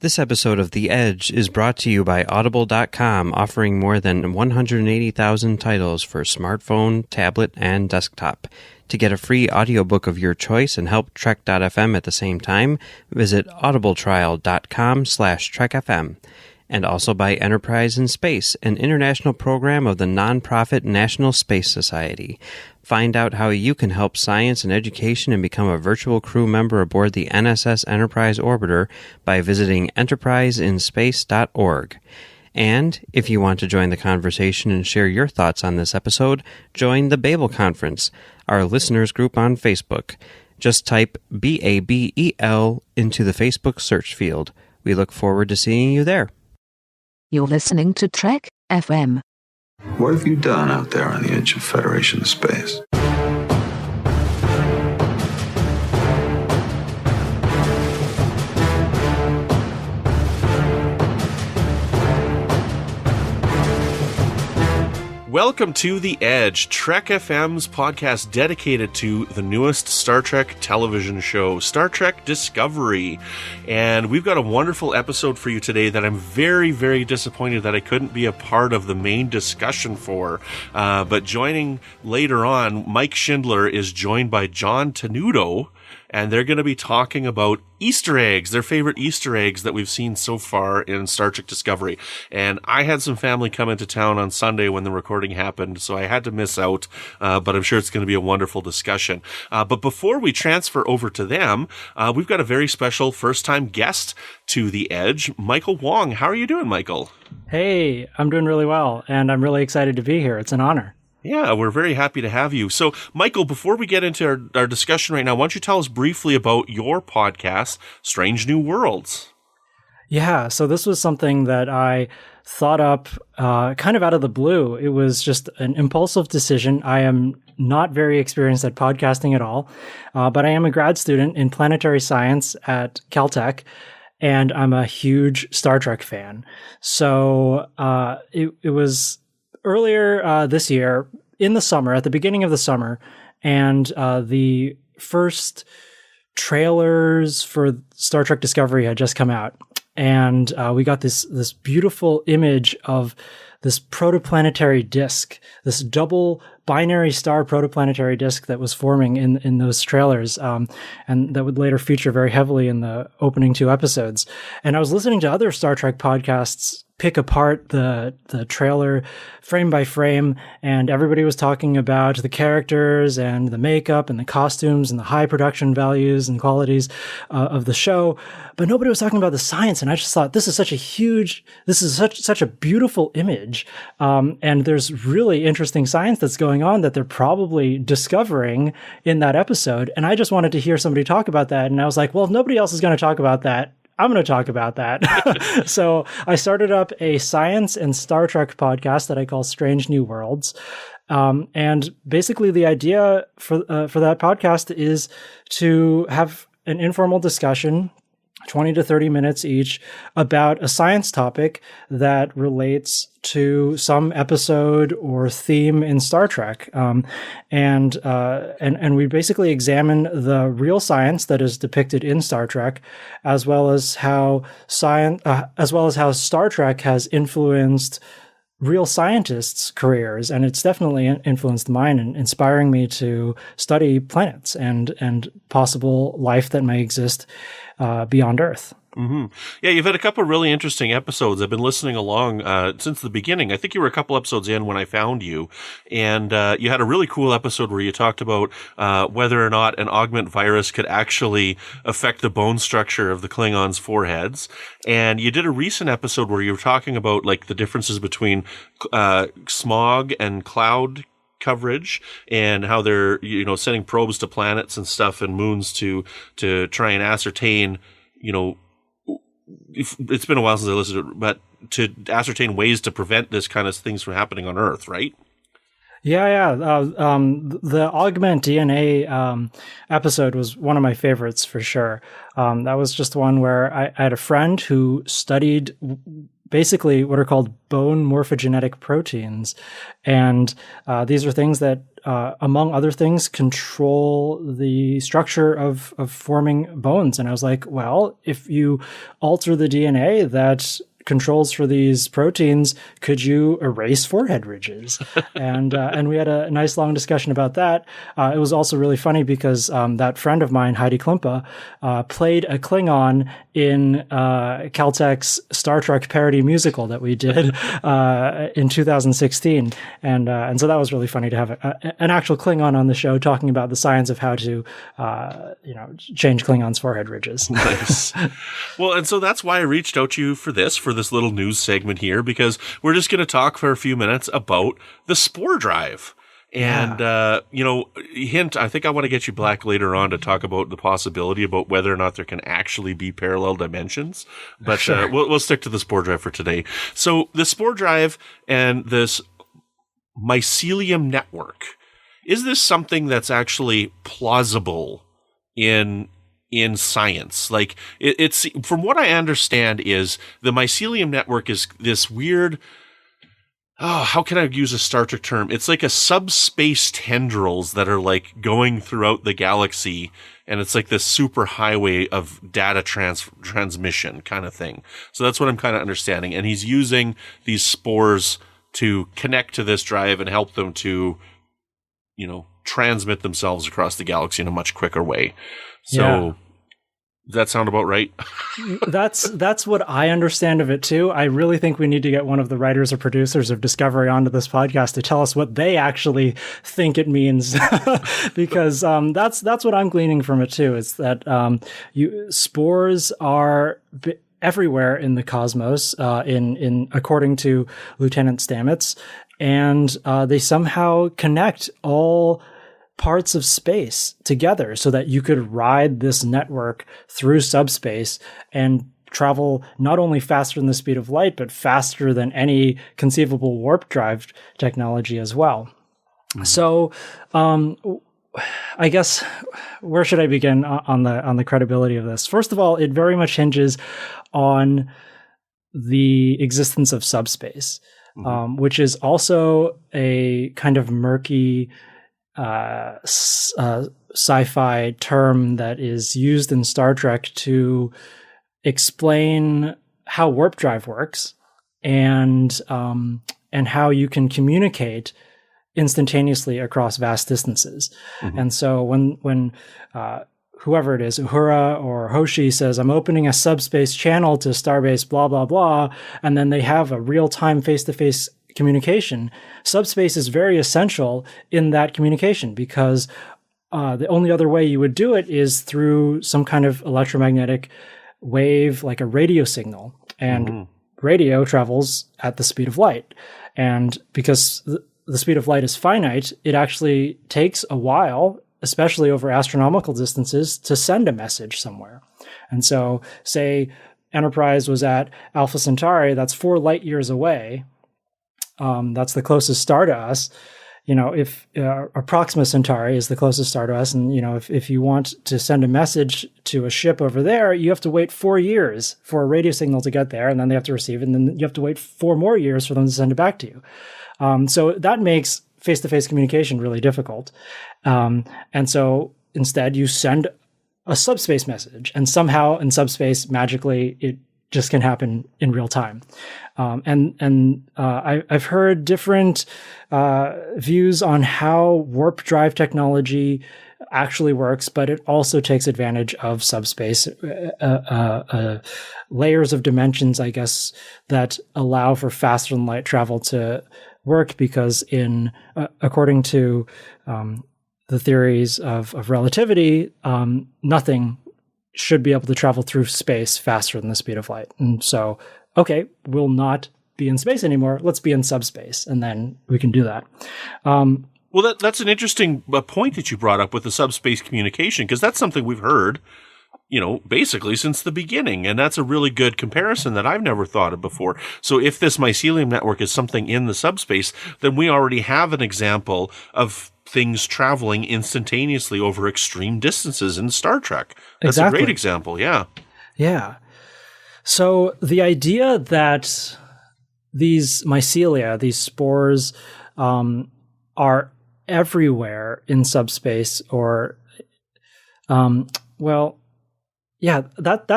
This episode of The Edge is brought to you by Audible.com, offering more than 180,000 titles for smartphone, tablet, and desktop. To get a free audiobook of your choice and help Trek.fm at the same time, visit audibletrial.com/trekfm. And also by Enterprise in Space, an international program of the nonprofit National Space Society. Find out how you can help science and education and become a virtual crew member aboard the NSS Enterprise Orbiter by visiting enterpriseinspace.org. And if you want to join the conversation and share your thoughts on this episode, join the Babel Conference, our listeners group on Facebook. Just type BABEL into the Facebook search field. We look forward to seeing you there. You're listening to Trek FM. What have you done out there on the edge of Federation space? Welcome to The Edge, Trek FM's podcast dedicated to the newest Star Trek television show, Star Trek Discovery. And we've got a wonderful episode for you today that I'm very, very disappointed that I couldn't be a part of the main discussion for. But joining later on, Mike Schindler is joined by John Tenuto, and they're going to be talking about Easter eggs, their favorite Easter eggs that we've seen so far in Star Trek Discovery. And I had some family come into town on Sunday when the recording happened, so I had to miss out, but I'm sure it's going to be a wonderful discussion. But before we transfer over to them, we've got a very special first-time guest to The Edge, Michael Wong. How are you doing, Michael? Hey, I'm doing really well, and I'm really excited to be here. It's an honor. Yeah, we're very happy to have you. So, Michael, before we get into our discussion right now, why don't you tell us briefly about your podcast, Strange New Worlds? Yeah, so this was something that I thought up kind of out of the blue. It was just an impulsive decision. I am not very experienced at podcasting at all, but I am a grad student in planetary science at Caltech, and I'm a huge Star Trek fan. So it was earlier this year, in the summer, at the beginning of the summer, and the first trailers for Star Trek Discovery had just come out. And we got this beautiful image of this protoplanetary disk, this double binary star protoplanetary disk that was forming in those trailers, and that would later feature very heavily in the opening two episodes. And I was listening to other Star Trek podcasts pick apart the trailer frame by frame, and everybody was talking about the characters and the makeup and the costumes and the high production values and qualities of the show, but nobody was talking about the science. And I just thought, this is such a beautiful image, and there's really interesting science that's going on that they're probably discovering in that episode. And I just wanted to hear somebody talk about that, and I was like, well, if nobody else is going to talk about that, I'm going to talk about that. So I started up a science and Star Trek podcast that I call Strange New Worlds. And basically the idea for that podcast is to have an informal discussion, 20 to 30 minutes each, about a science topic that relates to some episode or theme in Star Trek. And we basically examine the real science that is depicted in Star Trek, as well as how Star Trek has influenced real scientists' careers, and it's definitely influenced mine and inspiring me to study planets and possible life that may exist beyond Earth. Mm-hmm. Yeah, you've had a couple of really interesting episodes. I've been listening along since the beginning. I think you were a couple episodes in when I found you, and you had a really cool episode where you talked about whether or not an augment virus could actually affect the bone structure of the Klingons' foreheads. And you did a recent episode where you were talking about like the differences between smog and cloud coverage, and how they're sending probes to planets and stuff and moons to try and ascertain it's been a while since I listened to it, but to ascertain ways to prevent this kind of things from happening on Earth, right? Yeah. The augment DNA episode was one of my favorites for sure. That was just one where I had a friend who studied basically what are called bone morphogenetic proteins. And these are things that among other things, control the structure of forming bones. And I was like, well, if you alter the DNA that controls for these proteins, could you erase forehead ridges? And we had a nice long discussion about that. It was also really funny because that friend of mine, Heidi Klimpa, played a Klingon in Caltech's Star Trek parody musical that we did in 2016, and so that was really funny to have an actual Klingon on the show talking about the science of how to change Klingons' forehead ridges. Nice. Well, and so that's why I reached out to you for this little news segment here, because we're just going to talk for a few minutes about the spore drive. And, hint, I think I want to get you back later on to talk about the possibility about whether or not there can actually be parallel dimensions. But sure. We'll stick to the spore drive for today. So the spore drive and this mycelium network, is this something that's actually plausible in science? Like it's from what I understand is the mycelium network is this weird, how can I use a Star Trek term? It's like a subspace tendrils that are like going throughout the galaxy, and it's like this super highway of data transmission kind of thing. So that's what I'm kind of understanding. And he's using these spores to connect to this drive and help them to, transmit themselves across the galaxy in a much quicker way. So does that sound about right? That's what I understand of it too. I really think we need to get one of the writers or producers of Discovery onto this podcast to tell us what they actually think it means, because that's what I'm gleaning from it too. Is that spores are everywhere in the cosmos, in according to Lieutenant Stamets, and they somehow connect all parts of space together so that you could ride this network through subspace and travel not only faster than the speed of light, but faster than any conceivable warp drive technology as well. Mm-hmm. So, I guess where should I begin on the credibility of this? First of all, it very much hinges on the existence of subspace, mm-hmm. Which is also a kind of murky sci-fi term that is used in Star Trek to explain how warp drive works and how you can communicate instantaneously across vast distances. Mm-hmm. And so when whoever it is, Uhura or Hoshi says, I'm opening a subspace channel to Starbase, blah, blah, blah, and then they have a real-time face-to-face communication, subspace is very essential in that communication, because the only other way you would do it is through some kind of electromagnetic wave, like a radio signal. And mm-hmm. radio travels at the speed of light. And because the speed of light is finite, it actually takes a while, especially over astronomical distances, to send a message somewhere. And so, say Enterprise was at Alpha Centauri, that's 4 light years away. That's the closest star to us. If Proxima Centauri is the closest star to us, and if you want to send a message to a ship over there, you have to wait 4 years for a radio signal to get there, and then they have to receive it, and then you have to wait 4 more years for them to send it back to you. So that makes face-to-face communication really difficult. And so instead, you send a subspace message, and somehow in subspace, magically, it just can happen in real time. I've heard different views on how warp drive technology actually works, but it also takes advantage of subspace, layers of dimensions, I guess, that allow for faster than light travel to work, because according to the theories of relativity, nothing should be able to travel through space faster than the speed of light. And so, okay, we'll not be in space anymore. Let's be in subspace, and then we can do that. Well, that's an interesting point that you brought up with the subspace communication, because that's something we've heard, basically since the beginning. And that's a really good comparison that I've never thought of before. So if this mycelium network is something in the subspace, then we already have an example of things traveling instantaneously over extreme distances in Star Trek. That's exactly. A great example. Yeah. Yeah. So the idea that these mycelia, these spores, are everywhere in subspace, or, that's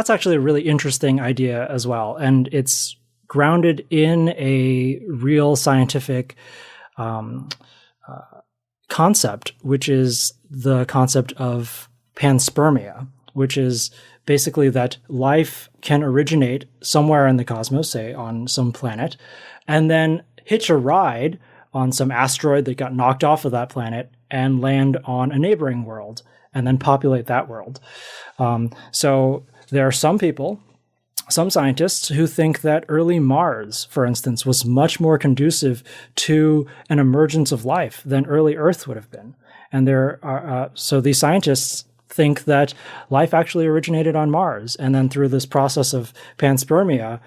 actually a really interesting idea as well. And it's grounded in a real scientific concept, which is the concept of panspermia, which is basically that life can originate somewhere in the cosmos, say on some planet, and then hitch a ride on some asteroid that got knocked off of that planet and land on a neighboring world and then populate that world. So there are some people, some scientists, who think that early Mars, for instance, was much more conducive to an emergence of life than early Earth would have been. And there are so these scientists think that life actually originated on Mars, and then through this process of panspermia,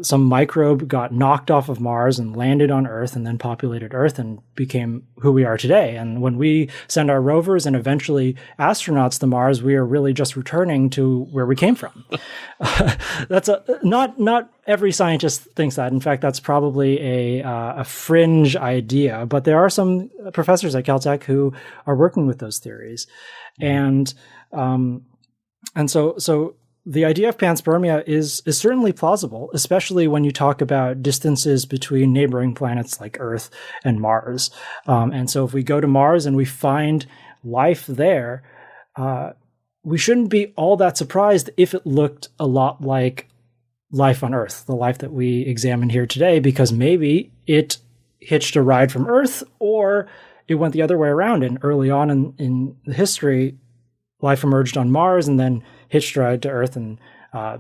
some microbe got knocked off of Mars and landed on Earth and then populated Earth and became who we are today. And when we send our rovers and eventually astronauts to Mars, we are really just returning to where we came from. That's not every scientist thinks that. In fact, that's probably a fringe idea, but there are some professors at Caltech who are working with those theories. And so the idea of panspermia is certainly plausible, especially when you talk about distances between neighboring planets like Earth and Mars. And so if we go to Mars and we find life there, we shouldn't be all that surprised if it looked a lot like life on Earth, the life that we examine here today, because maybe it hitched a ride from Earth, or it went the other way around. And early on in the history, life emerged on Mars and then hitched a ride to Earth and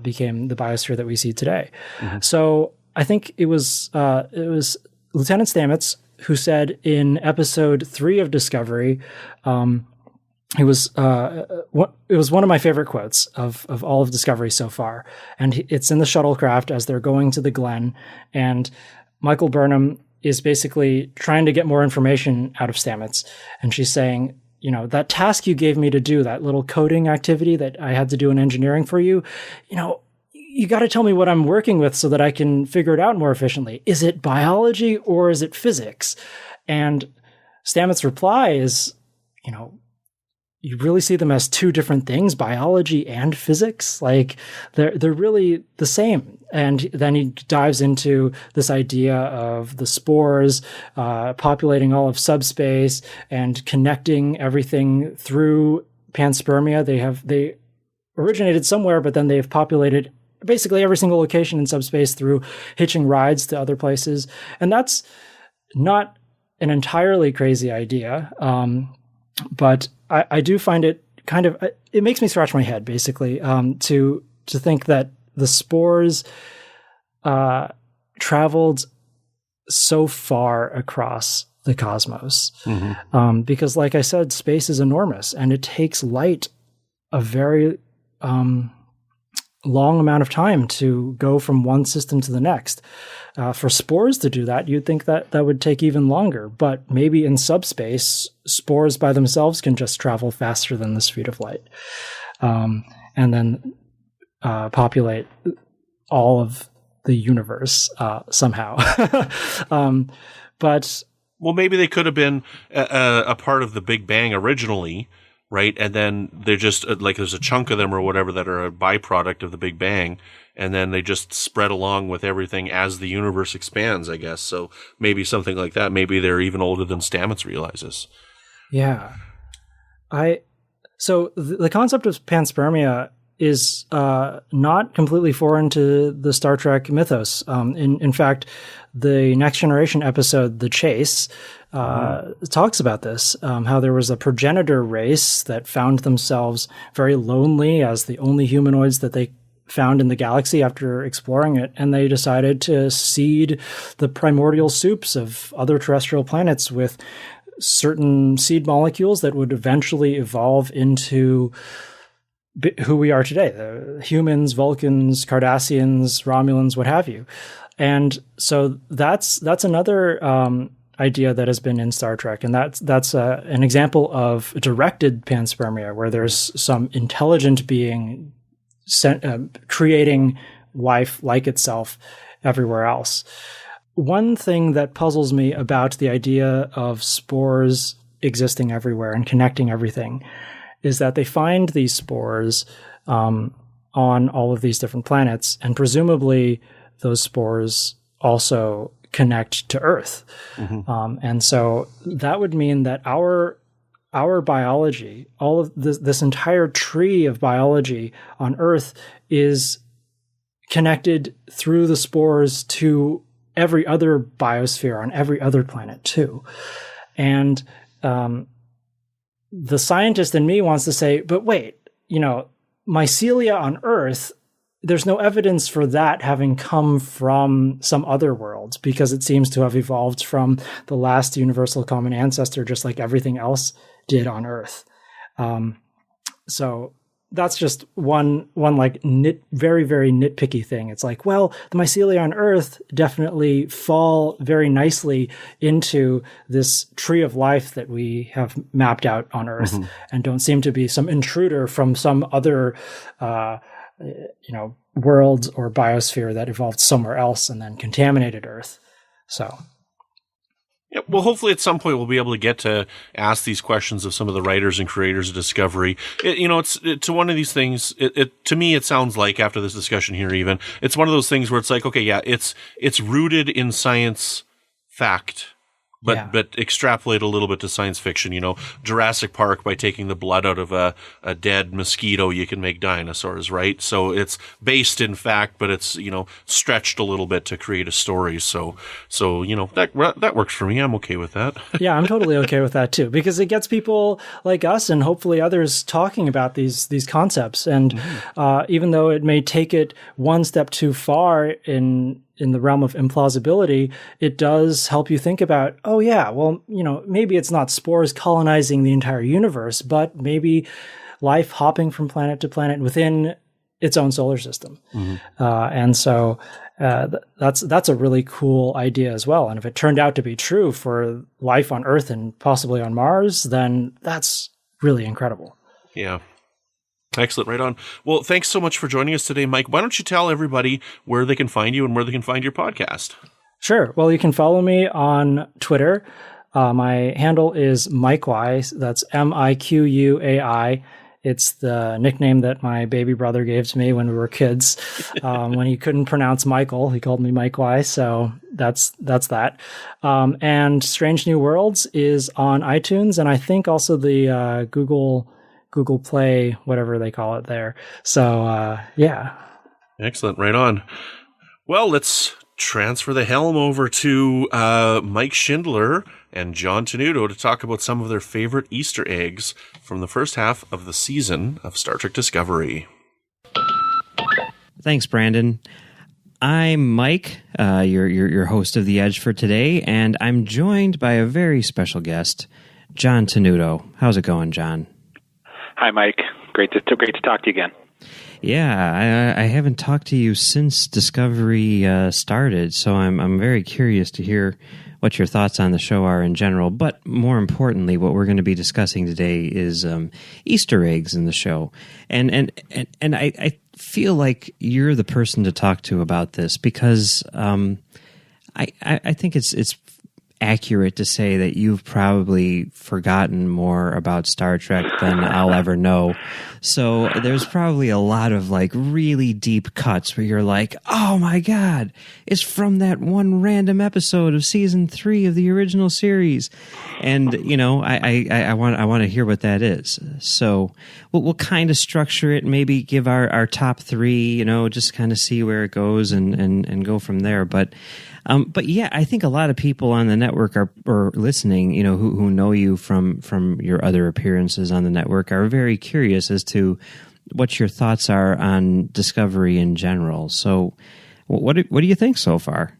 became the biosphere that we see today. Mm-hmm. So I think it was Lieutenant Stamets who said in episode 3 of Discovery, it was one of my favorite quotes of all of Discovery so far. And it's in the shuttlecraft as they're going to the Glen, and Michael Burnham is basically trying to get more information out of Stamets. And she's saying, that task you gave me to do, that little coding activity that I had to do in engineering for you, you got to tell me what I'm working with so that I can figure it out more efficiently. Is it biology or is it physics? And Stamets' reply is, you really see them as two different things, biology and physics. Like they're really the same. And then he dives into this idea of the spores populating all of subspace and connecting everything through panspermia. They originated somewhere, but then they've populated basically every single location in subspace through hitching rides to other places. And that's not an entirely crazy idea. But I do find it it makes me scratch my head, basically, to think that the spores traveled so far across the cosmos. Mm-hmm. Because, like I said, space is enormous, and it takes light a very long amount of time to go from one system to the next. For spores to do that, you'd think that would take even longer, but maybe in subspace, spores by themselves can just travel faster than the speed of light, and then populate all of the universe somehow. But maybe they could have been a part of the Big Bang originally, right? And then they're just like there's a chunk of them or whatever that are a byproduct of the Big Bang. And then they just spread along with everything as the universe expands, I guess. So maybe something like that. Maybe they're even older than Stamets realizes. Yeah. So the concept of panspermia is not completely foreign to the Star Trek mythos. In fact, the Next Generation episode, The Chase, talks about this, how there was a progenitor race that found themselves very lonely as the only humanoids that they found in the galaxy after exploring it, and they decided to seed the primordial soups of other terrestrial planets with certain seed molecules that would eventually evolve into who we are today, the humans, Vulcans, Cardassians, Romulans, what have you. And so that's another idea that has been in Star Trek, and that's an example of directed panspermia, where there's some intelligent being creating life like itself everywhere else. one thing that puzzles me about the idea of spores existing everywhere and connecting everything is that they find these spores on all of these different planets, and presumably those spores also connect to Earth. And so that would mean that our biology, all of this entire tree of biology on Earth, is connected through the spores to every other biosphere on every other planet too. And the scientist in me wants to say, but wait, mycelia on Earth, there's no evidence for that having come from some other world, because it seems to have evolved from the last universal common ancestor, just like everything else did on Earth. So that's just one like very, very nitpicky thing. It's like, well, the mycelia on Earth definitely fall very nicely into this tree of life that we have mapped out on Earth, and don't seem to be some intruder from some other, world or biosphere that evolved somewhere else and then contaminated Earth. So. Yeah, well, hopefully at some point we'll be able to get to ask these questions of some of the writers and creators of Discovery. It's one of these things. To me, it sounds like, after this discussion here, even it's one of those things where it's like, okay, yeah, it's rooted in science fact, but extrapolate a little bit to science fiction. Jurassic Park, by taking the blood out of a dead mosquito, you can make dinosaurs, right? So it's based in fact, but it's, stretched a little bit to create a story. So that works for me. I'm okay with that. Yeah, I'm totally okay with that too, because it gets people like us and hopefully others talking about these concepts. And even though it may take it one step too far in the realm of implausibility, it does help you think about, oh yeah, well, maybe it's not spores colonizing the entire universe, but maybe life hopping from planet to planet within its own solar system. And so that's a really cool idea as well. And if it turned out to be true for life on Earth and possibly on Mars, then that's really incredible. Yeah. Excellent. Right on. Well, thanks so much for joining us today, Mike. Why don't you tell everybody where they can find you and where they can find your podcast? Sure. Well, you can follow me on Twitter. My handle is MikeWai. That's MIQUAI. It's the nickname that my baby brother gave to me when we were kids. When he couldn't pronounce Michael, he called me MikeWai. So that's that. And Strange New Worlds is on iTunes, and I think also the Google Play, whatever they call it there. So, yeah. Excellent. Right on. Well, let's transfer the helm over to Mike Schindler and John Tenuto to talk about some of their favorite Easter eggs from the first half of the season of Star Trek Discovery. Thanks, Brandon. I'm Mike, your host of The Edge for today, and I'm joined by a very special guest, John Tenuto. How's it going, John? Hi, Mike. Great to talk to you again. Yeah, I haven't talked to you since Discovery started, so I'm very curious to hear what your thoughts on the show are in general. But more importantly, what we're going to be discussing today is Easter eggs in the show, and I feel like you're the person to talk to about this, because I think it's accurate to say that you've probably forgotten more about Star Trek than I'll ever know. So there's probably a lot of like really deep cuts where you're like, oh my God, it's from that one random episode of season 3 of the original series. And, I want to hear what that is. So we'll kind of structure it, maybe give our top 3, just kind of see where it goes and go from there. But yeah, I think a lot of people on the network or listening, who know you from your other appearances on the network, are very curious as to what your thoughts are on Discovery in general. So, what do you think so far?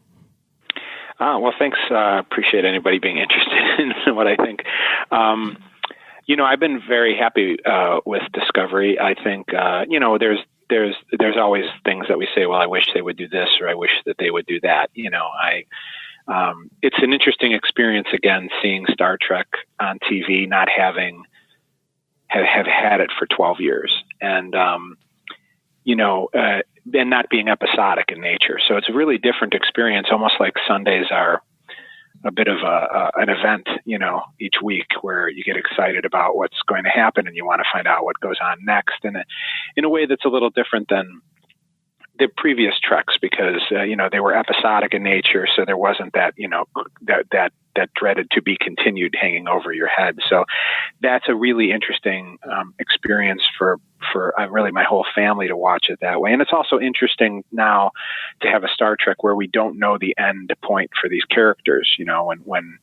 Well, thanks. Appreciate anybody being interested in what I think. I've been very happy with Discovery. I think there's always things that we say, well, I wish they would do this, or I wish that they would do that. It's an interesting experience, again, seeing Star Trek on TV, not having have had it for 12 years. And, and not being episodic in nature. So it's a really different experience, almost like Sundays are a bit of an event, each week where you get excited about what's going to happen and you want to find out what goes on next. And in a way that's a little different than the previous Treks, because, they were episodic in nature. So there wasn't that, that dreaded to be continued hanging over your head. So that's a really interesting experience for really my whole family to watch it that way. And it's also interesting now to have a Star Trek where we don't know the end point for these characters. When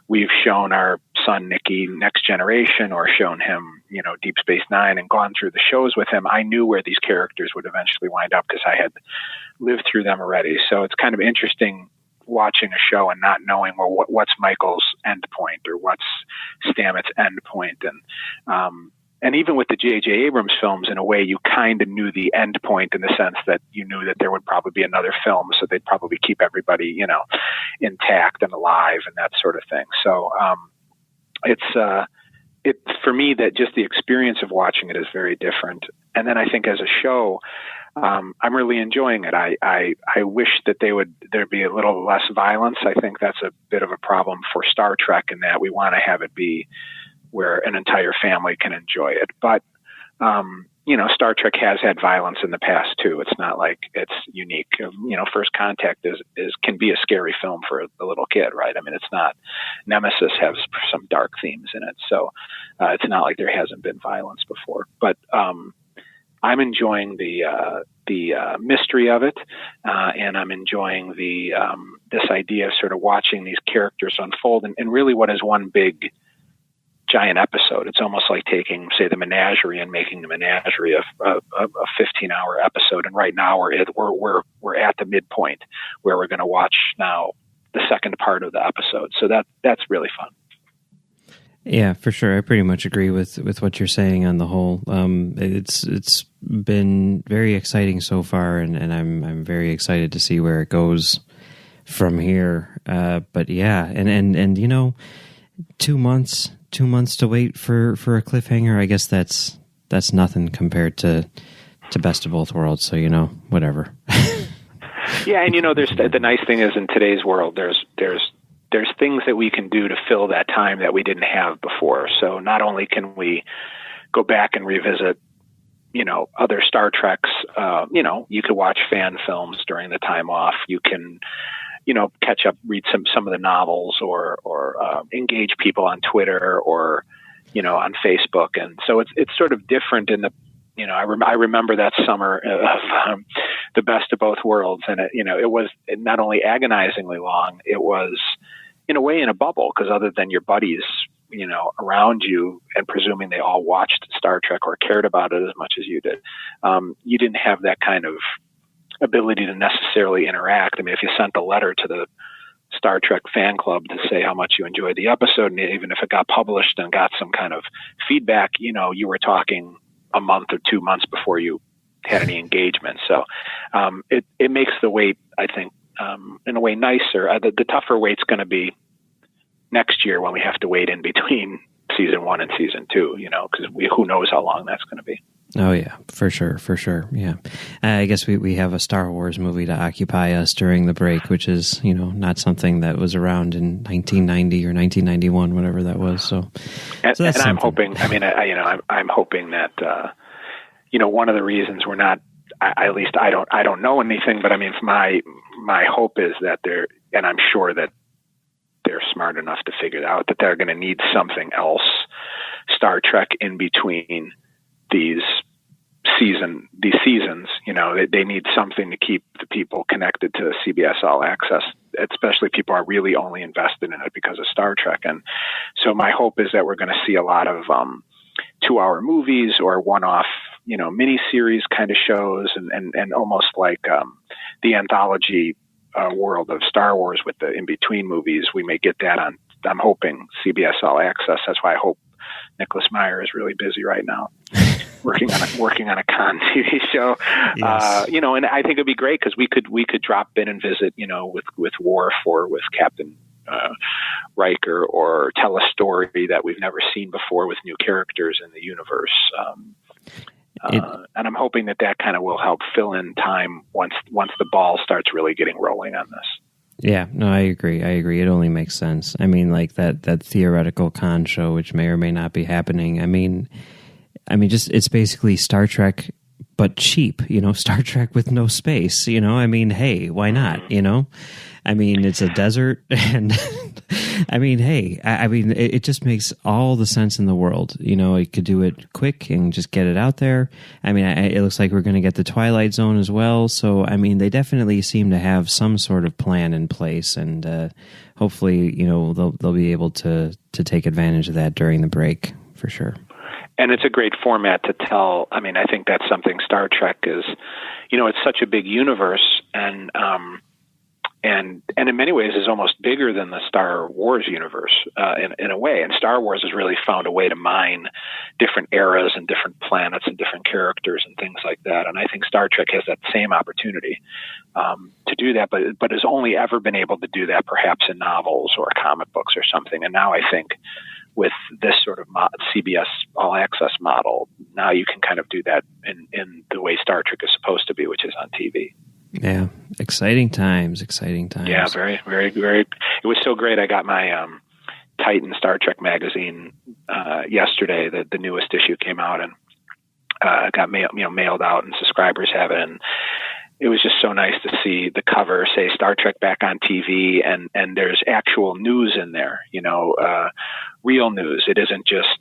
we've shown our son Nicky Next Generation, or shown him, Deep Space Nine, and gone through the shows with him, I knew where these characters would eventually wind up because I had lived through them already. So it's kind of interesting watching a show and not knowing, well, what's Michael's end point or what's Stamets' end point. And even with the J.J. Abrams films, in a way, you kind of knew the end point in the sense that you knew that there would probably be another film, so they'd probably keep everybody, intact and alive and that sort of thing. So it's for me that just the experience of watching it is very different. And then I think as a show, I'm really enjoying it. I wish that there'd be a little less violence. I think that's a bit of a problem for Star Trek, in that we want to have it be where an entire family can enjoy it. But, Star Trek has had violence in the past too. It's not like it's unique. First Contact can be a scary film for a little kid, right? I mean, it's not. Nemesis has some dark themes in it. So, it's not like there hasn't been violence before, but, I'm enjoying the mystery of it, and I'm enjoying this idea of sort of watching these characters unfold, and really what is one big giant episode. It's almost like taking, say, the Menagerie and making the Menagerie a 15-hour episode. And right now we're at the midpoint where we're going to watch now the second part of the episode. So that's really fun. Yeah, for sure. I pretty much agree with what you're saying on the whole. It's been very exciting so far, and I'm very excited to see where it goes from here. But yeah, and 2 months to wait for a cliffhanger. I guess that's nothing compared to Best of Both Worlds. So whatever. Yeah, and there's the nice thing is in today's world, there's things that we can do to fill that time that we didn't have before. So not only can we go back and revisit, other Star Treks, you could watch fan films during the time off. You can, catch up, read some of the novels, or engage people on Twitter or, on Facebook. And so it's sort of different in the, I remember that summer of the Best of Both Worlds. And it was not only agonizingly long, it was in a way in a bubble, because other than your buddies, around you, and presuming they all watched Star Trek or cared about it as much as you did, you didn't have that kind of ability to necessarily interact. I mean, if you sent a letter to the Star Trek fan club to say how much you enjoyed the episode, and even if it got published and got some kind of feedback, you were talking a month or 2 months before you had any engagement. So it makes the wait, I think, in a way nicer. The tougher wait's going to be next year when we have to wait in between season 1 and season 2, because who knows how long that's going to be. Oh yeah, for sure. Yeah. I guess we have a Star Wars movie to occupy us during the break, which is, not something that was around in 1990 or 1991, whatever that was. So that's I'm hoping, I'm hoping that, one of the reasons we're not, at least I don't know anything, but I mean, my hope is that and I'm sure that they're smart enough to figure out that they're going to need something else, Star Trek, in between these seasons. They need something to keep the people connected to CBS All Access, especially people are really only invested in it because of Star Trek. And so my hope is that we're going to see a lot of 2-hour movies or one-off, mini-series kind of shows, and almost like the anthology world of Star Wars with the in-between movies. We may get that on, I'm hoping, CBS All Access. That's why I hope Nicholas Meyer is really busy right now working on a con TV show. Yes. And I think it'd be great because we could drop in and visit, with Worf or with Captain Riker, or tell a story that we've never seen before with new characters in the universe. And I'm hoping that kind of will help fill in time once the ball starts really getting rolling on this. Yeah, no, I agree. It only makes sense. I mean, like that theoretical con show, which may or may not be happening. I mean, just it's basically Star Trek, but cheap. Star Trek with no space. I mean, hey, why not? I mean, it's a desert, and I mean, hey, it just makes all the sense in the world. You could do it quick and just get it out there. I mean, it looks like we're going to get the Twilight Zone as well. So, I mean, they definitely seem to have some sort of plan in place, and hopefully, they'll be able to take advantage of that during the break for sure. And it's a great format to tell. I mean, I think that's something Star Trek is. It's such a big universe, and in many ways is almost bigger than the Star Wars universe in a way. And Star Wars has really found a way to mine different eras and different planets and different characters and things like that. And I think Star Trek has that same opportunity to do that, but has only ever been able to do that perhaps in novels or comic books or something. And now I think with this sort of CBS All Access model, now you can kind of do that in the way Star Trek is supposed to be, which is on TV. Yeah, exciting times. Yeah, very, very, very. It was so great. I got my Titan Star Trek magazine yesterday. The newest issue came out, and got mailed out, and subscribers have it. And it was just so nice to see the cover say Star Trek back on TV, and there's actual news in there. Real news. It isn't just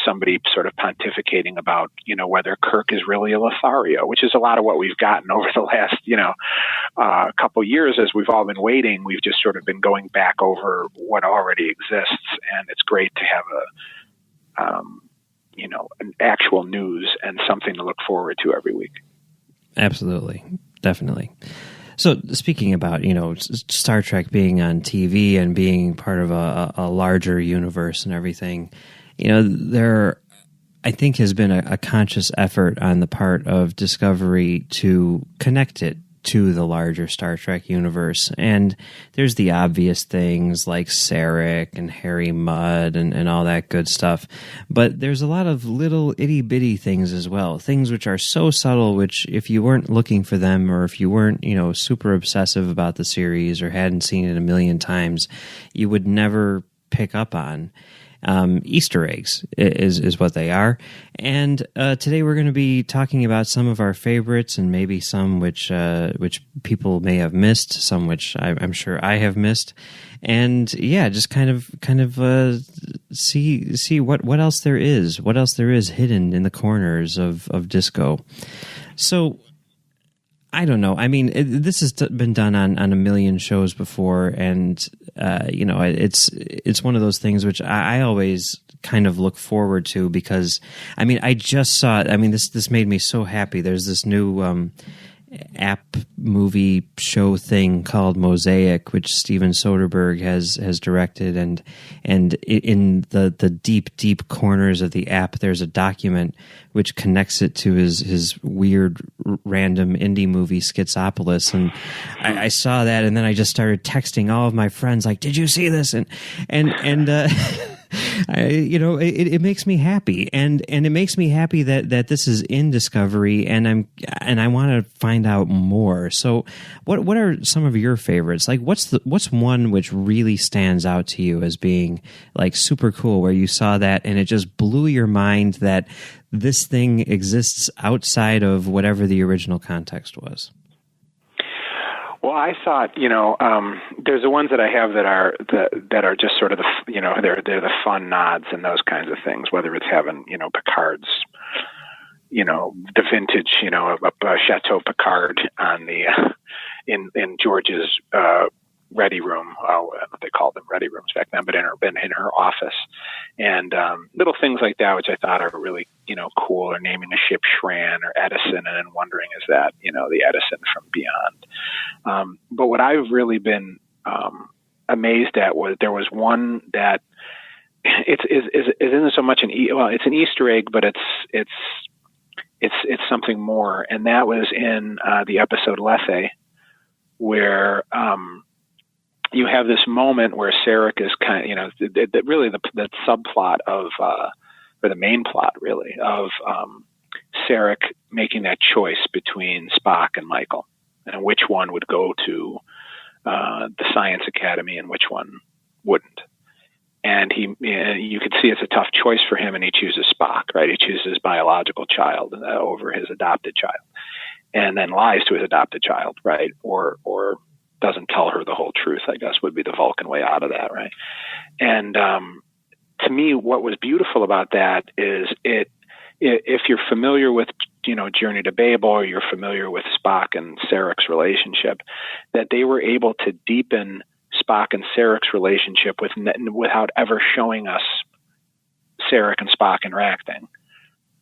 somebody sort of pontificating about whether Kirk is really a Lothario, which is a lot of what we've gotten over the last couple years as we've all been waiting. We've just sort of been going back over what already exists, and it's great to have an actual news and something to look forward to every week. Absolutely, definitely. So speaking about, Star Trek being on TV and being part of a larger universe and everything, there, I think, has been a conscious effort on the part of Discovery to connect it to the larger Star Trek universe. And there's the obvious things like Sarek and Harry Mudd and all that good stuff. But there's a lot of little itty-bitty things as well, things which are so subtle, which if you weren't looking for them, or if you weren't, super obsessive about the series or hadn't seen it a million times, you would never pick up on. Easter eggs is what they are. And today we're going to be talking about some of our favorites, and maybe some which people may have missed, some which I'm sure I have missed. And yeah, just kind of see what else there is hidden in the corners of disco. So I don't know. I mean, this has been done on a million shows before, and it's one of those things which I always kind of look forward to, because I mean, I just saw it. I mean, this made me so happy. There's this new app movie show thing called Mosaic, which Steven Soderbergh has directed, and in the deep corners of the app, there's a document which connects it to his weird random indie movie Schizopolis. And I saw that, and then I just started texting all of my friends like, did you see this? And it makes me happy, and it makes me happy that this is in Discovery, and I want to find out more. So what are some of your favorites? Like what's one which really stands out to you as being like super cool, where you saw that and it just blew your mind that this thing exists outside of whatever the original context was? Well, I thought, there's the ones that I have that are just sort of they're the fun nods and those kinds of things. Whether it's having Picard's, the vintage, a Chateau Picard on the in George's ready room. They called them ready rooms back then, but in her office, and little things like that, which I thought are really cool. Or naming a ship Shran or Edison, and then wondering, is that the Edison from Beyond? But what I've really been amazed at was there was one that isn't so much it's an Easter egg, but it's something more, and that was in the episode Lethe, where you have this moment where Sarek is kind of, really the subplot of, or the main plot really of Sarek making that choice between Spock and Michael, and which one would go to the Science Academy and which one wouldn't. And you could see it's a tough choice for him, and he chooses Spock, right? He chooses his biological child over his adopted child, and then lies to his adopted child, right? Or doesn't tell her the whole truth, I guess, would be the Vulcan way out of that, right? And to me, what was beautiful about that is if you're familiar with, Journey to Babel, or you're familiar with Spock and Sarek's relationship, that they were able to deepen Spock and Sarek's relationship without ever showing us Sarek and Spock interacting,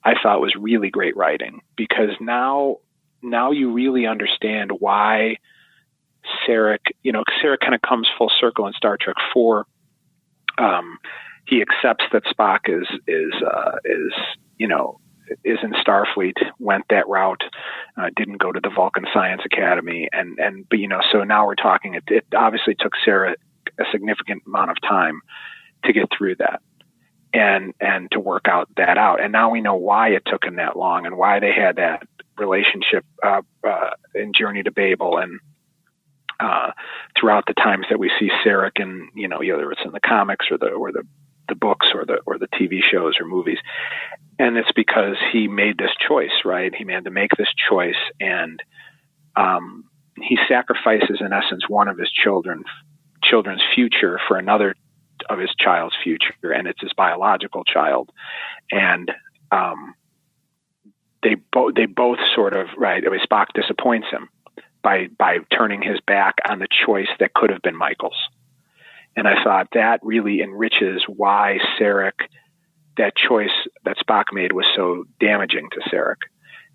I thought was really great writing, because now you really understand why Sarek kind of comes full circle in Star Trek 4. He accepts that Spock is in Starfleet, went that route, didn't go to the Vulcan Science Academy, but so now we're talking. It obviously took Sarek a significant amount of time to get through that, and to work that out. And now we know why it took him that long, and why they had that relationship in Journey to Babel, and throughout the times that we see Sarek in, whether it's in the comics or the books or the TV shows or movies. And it's because he made this choice, right? He had to make this choice, and he sacrifices, in essence, one of his children's future for another of his child's future, and it's his biological child. And they both sort of, right? I mean, Spock disappoints him by turning his back on the choice that could have been Michael's. And I thought that really enriches why that choice that Spock made was so damaging to Sarek,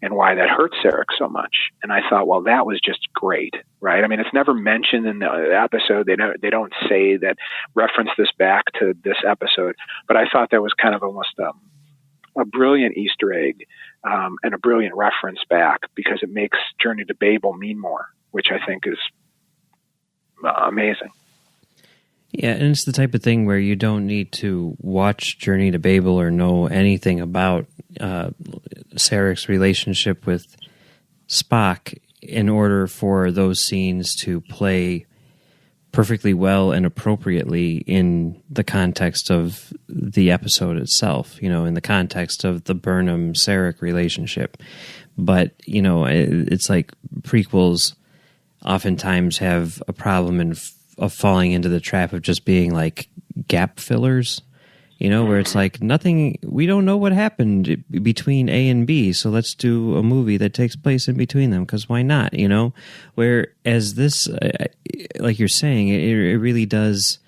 and why that hurt Sarek so much. And I thought, well, that was just great, right? I mean, it's never mentioned in the episode. They don't say that, reference this back to this episode, but I thought that was kind of almost a brilliant Easter egg, and a brilliant reference back, because it makes Journey to Babel mean more, which I think is amazing. Yeah, and it's the type of thing where you don't need to watch Journey to Babel or know anything about Sarek's relationship with Spock in order for those scenes to play perfectly well and appropriately in the context of the episode itself, in the context of the Burnham-Sarek relationship. But, it's like prequels oftentimes have a problem of falling into the trap of just being like gap fillers, where it's like nothing, we don't know what happened between A and B, so let's do a movie that takes place in between them, because why not, Whereas this, like you're saying, it really does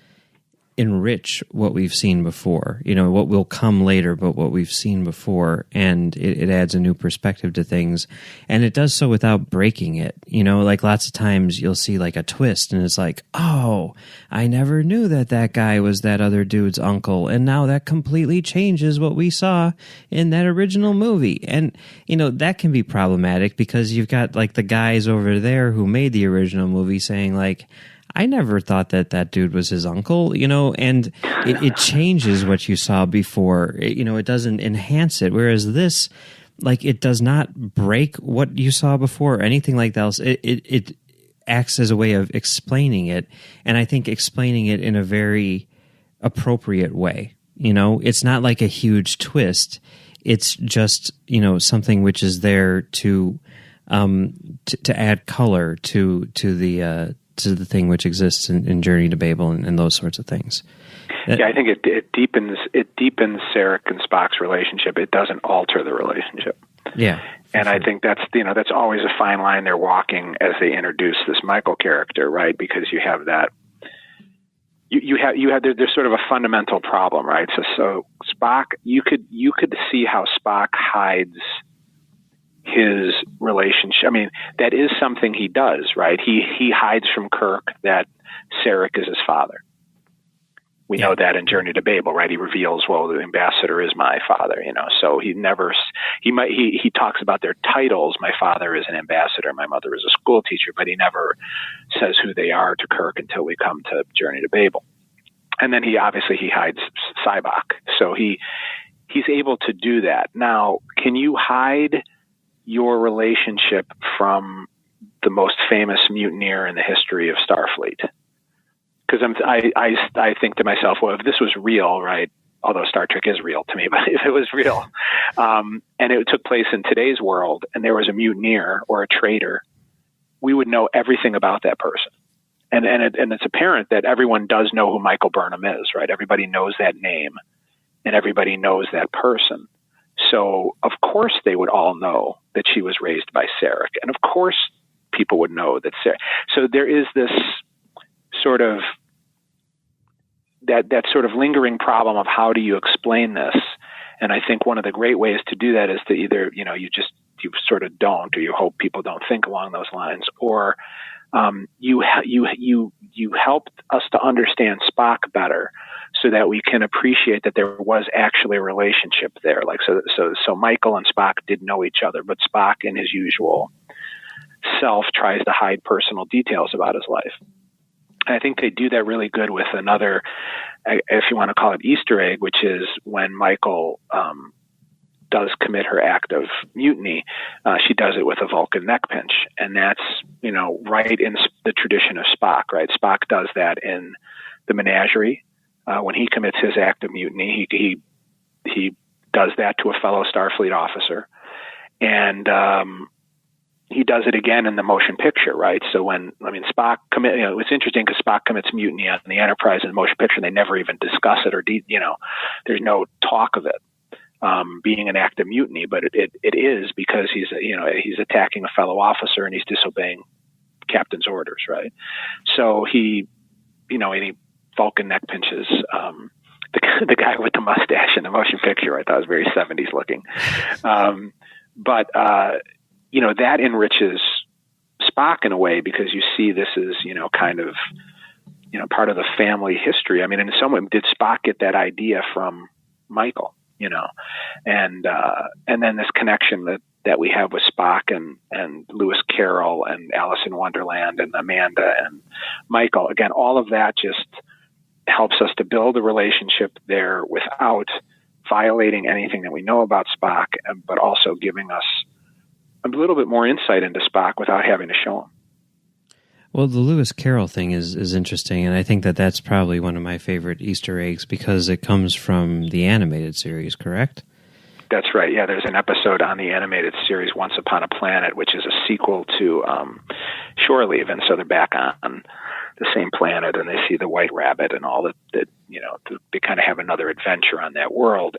enrich what we've seen before, what will come later, but what we've seen before, and it adds a new perspective to things, and it does so without breaking it. Like lots of times you'll see like a twist, and it's like, oh, I never knew that guy was that other dude's uncle, and now that completely changes what we saw in that original movie. And that can be problematic, because you've got like the guys over there who made the original movie saying like, I never thought that dude was his uncle, and it changes what you saw before. It doesn't enhance it. Whereas this, like, it does not break what you saw before or anything like that. It acts as a way of explaining it, and I think explaining it in a very appropriate way. It's not like a huge twist. It's just, something which is there to add color to the thing which exists in Journey to Babel and those sorts of things. Yeah, I think it deepens Sarek and Spock's relationship. It doesn't alter the relationship. Yeah, and sure. I think that's always a fine line they're walking as they introduce this Michael character, right? Because you have that. There's sort of a fundamental problem, right? So Spock, you could see how Spock hides his relationship. I mean, that is something he does, right? He hides from Kirk that Sarek is his father. We know that in Journey to Babel, right? He reveals, well, the ambassador is my father, so he talks about their titles. My father is an ambassador. My mother is a school teacher, but he never says who they are to Kirk until we come to Journey to Babel. And then he hides Sybok. So he he's able to do that. Now, can you hide your relationship from the most famous mutineer in the history of Starfleet? Because I think to myself, well, if this was real, right? Although Star Trek is real to me, but if it was real, and it took place in today's world, and there was a mutineer or a traitor, we would know everything about that person. And it's apparent that everyone does know who Michael Burnham is, right? Everybody knows that name, and everybody knows that person. So, of course, they would all know that she was raised by Sarek. And, of course, people would know that Sarek. So there is this sort of that sort of lingering problem of how do you explain this? And I think one of the great ways to do that is to either, you sort of don't, or you hope people don't think along those lines, or you helped us to understand Spock better so that we can appreciate that there was actually a relationship there. Like, so Michael and Spock did know each other, but Spock in his usual self tries to hide personal details about his life. And I think they do that really good with another, if you want to call it Easter egg, which is when Michael does commit her act of mutiny, she does it with a Vulcan neck pinch. And that's, right in the tradition of Spock, right? Spock does that in the Menagerie. When he commits his act of mutiny, he does that to a fellow Starfleet officer. And he does it again in the motion picture, right? So Spock it's interesting because Spock commits mutiny on the Enterprise in the motion picture, and they never even discuss it, or there's no talk of it being an act of mutiny, but it is because he's attacking a fellow officer and he's disobeying captain's orders, right? So he Vulcan neck pinches the guy with the mustache in the motion picture. I thought it was very 70s looking, but that enriches Spock in a way, because you see this is, kind of, part of the family history. I mean, in some way, did Spock get that idea from Michael, and then this connection that we have with Spock and Lewis Carroll and Alice in Wonderland and Amanda and Michael, again, all of that just helps us to build a relationship there without violating anything that we know about Spock, but also giving us a little bit more insight into Spock without having to show him. Well, the Lewis Carroll thing is interesting, and I think that's probably one of my favorite Easter eggs because it comes from the animated series, correct? That's right. Yeah, there's an episode on the animated series Once Upon a Planet, which is a sequel to Shore Leave, and so they're back on the same planet, and they see the White Rabbit and all that. They kind of have another adventure on that world,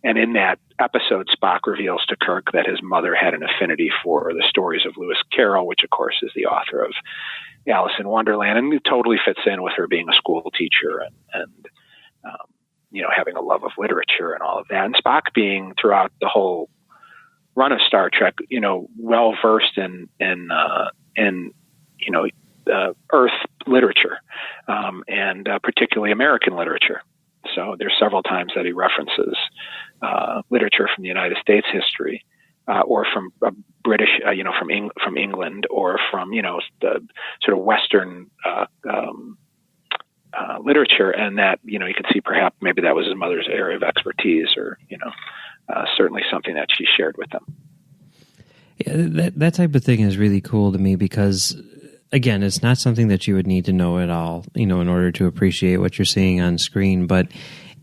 and in that episode, Spock reveals to Kirk that his mother had an affinity for the stories of Lewis Carroll, which, of course, is the author of Alice in Wonderland, and it totally fits in with her being a school teacher and having a love of literature and all of that. And Spock being, throughout the whole run of Star Trek, well versed in Earth literature, and particularly American literature. So there's several times that he references literature from the United States history, or from British, from England, or from the sort of Western literature, and that you can see perhaps maybe that was his mother's area of expertise, or certainly something that she shared with them. Yeah, that type of thing is really cool to me because, again, it's not something that you would need to know at all, in order to appreciate what you're seeing on screen. But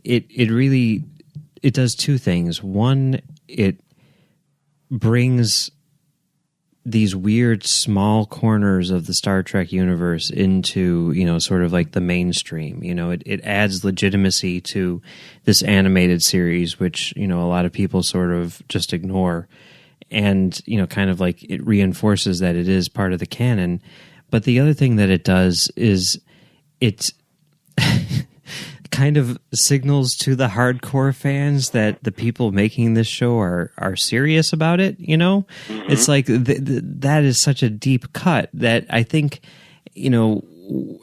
it really does two things. One, it brings these weird small corners of the Star Trek universe into, sort of like the mainstream. It adds legitimacy to this animated series, which, a lot of people sort of just ignore. And, kind of like it reinforces that it is part of the canon. But the other thing that it does is it kind of signals to the hardcore fans that the people making this show are serious about it, Mm-hmm. It's like that is such a deep cut that I think,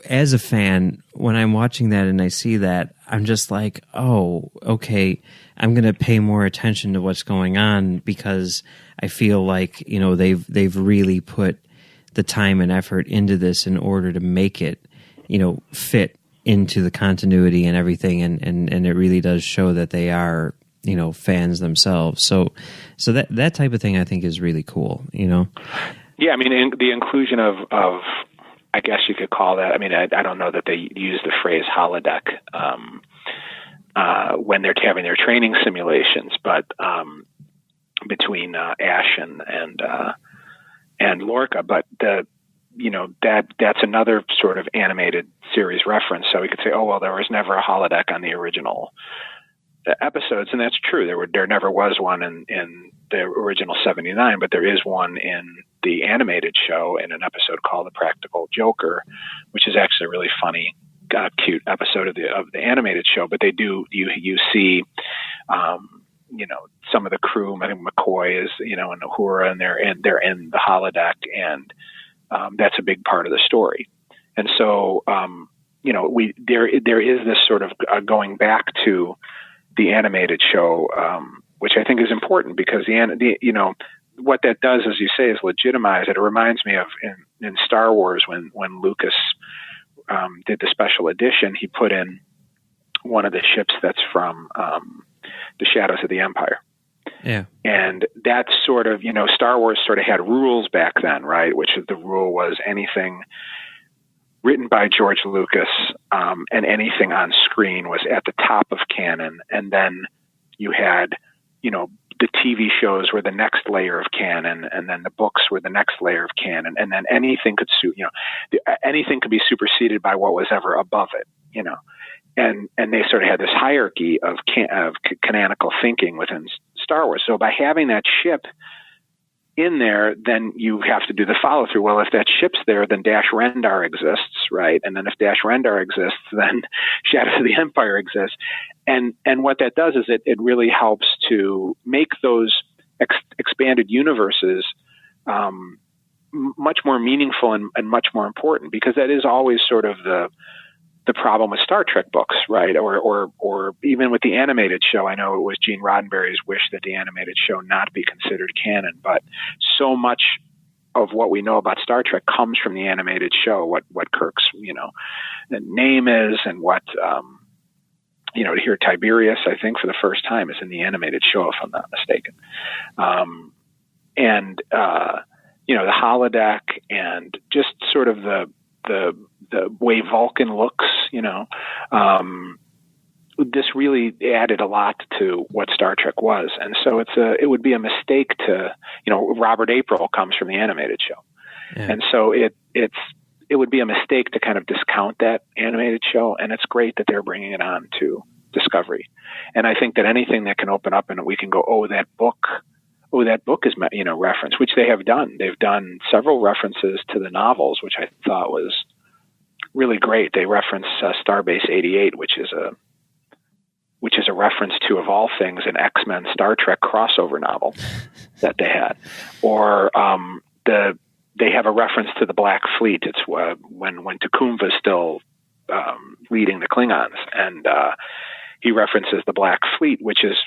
as a fan, when I'm watching that and I see that, I'm just like, oh, okay, I'm going to pay more attention to what's going on because I feel like, they've really put the time and effort into this in order to make it, fit into the continuity and everything, and it really does show that they are, you know, fans themselves. So that type of thing I think is really cool, you know? Yeah, I mean, the inclusion of I guess you could call that, I mean, I don't know that they use the phrase holodeck when they're having their training simulations, but between Ash and Lorca, but that's another sort of animated series reference. So we could say, oh, well, there was never a holodeck on the original episodes, and that's true. There never was one in the original 79, but there is one in the animated show in an episode called The Practical Joker, which is actually a really funny, cute episode of the animated show. But they do you see, some of the crew. I think McCoy is, and Uhura, and they're in the holodeck, and that's a big part of the story. And so, there is this sort of going back to the animated show, which I think is important, because what that does, as you say, is legitimize it. It reminds me of in Star Wars when Lucas did the special edition, he put in one of the ships that's from the Shadows of the Empire. Yeah. And that's sort of, Star Wars sort of had rules back then, right? Which the rule was anything written by George Lucas and anything on screen was at the top of canon. And then you had, the TV shows were the next layer of canon, and then the books were the next layer of canon. And then anything could anything could be superseded by what was ever above it, And they sort of had this hierarchy of canonical thinking within Star Wars. So by having that ship in there, then you have to do the follow through. Well, if that ship's there, then Dash Rendar exists, right? And then if Dash Rendar exists, then Shadows of the Empire exists. And what that does is it really helps to make those expanded universes much more meaningful and much more important, because that is always sort of the problem with Star Trek books, right? Or even with the animated show. I know it was Gene Roddenberry's wish that the animated show not be considered canon, but so much of what we know about Star Trek comes from the animated show, what Kirk's, name is, and what, to hear Tiberius, I think, for the first time is in the animated show, if I'm not mistaken. The holodeck, and just sort of the way Vulcan looks, this really added a lot to what Star Trek was. And so it would be a mistake to, Robert April comes from the animated show. Yeah. And so it would be a mistake to kind of discount that animated show. And it's great that they're bringing it on to Discovery. And I think that anything that can open up and we can go, that book is, reference, which they have done. They've done several references to the novels, which I thought was really great. They reference Starbase 88, which is a reference to, of all things, an X-Men Star Trek crossover novel that they had. Or they have a reference to the Black Fleet. It's when Tecumva's still leading the Klingons, and he references the Black Fleet, which is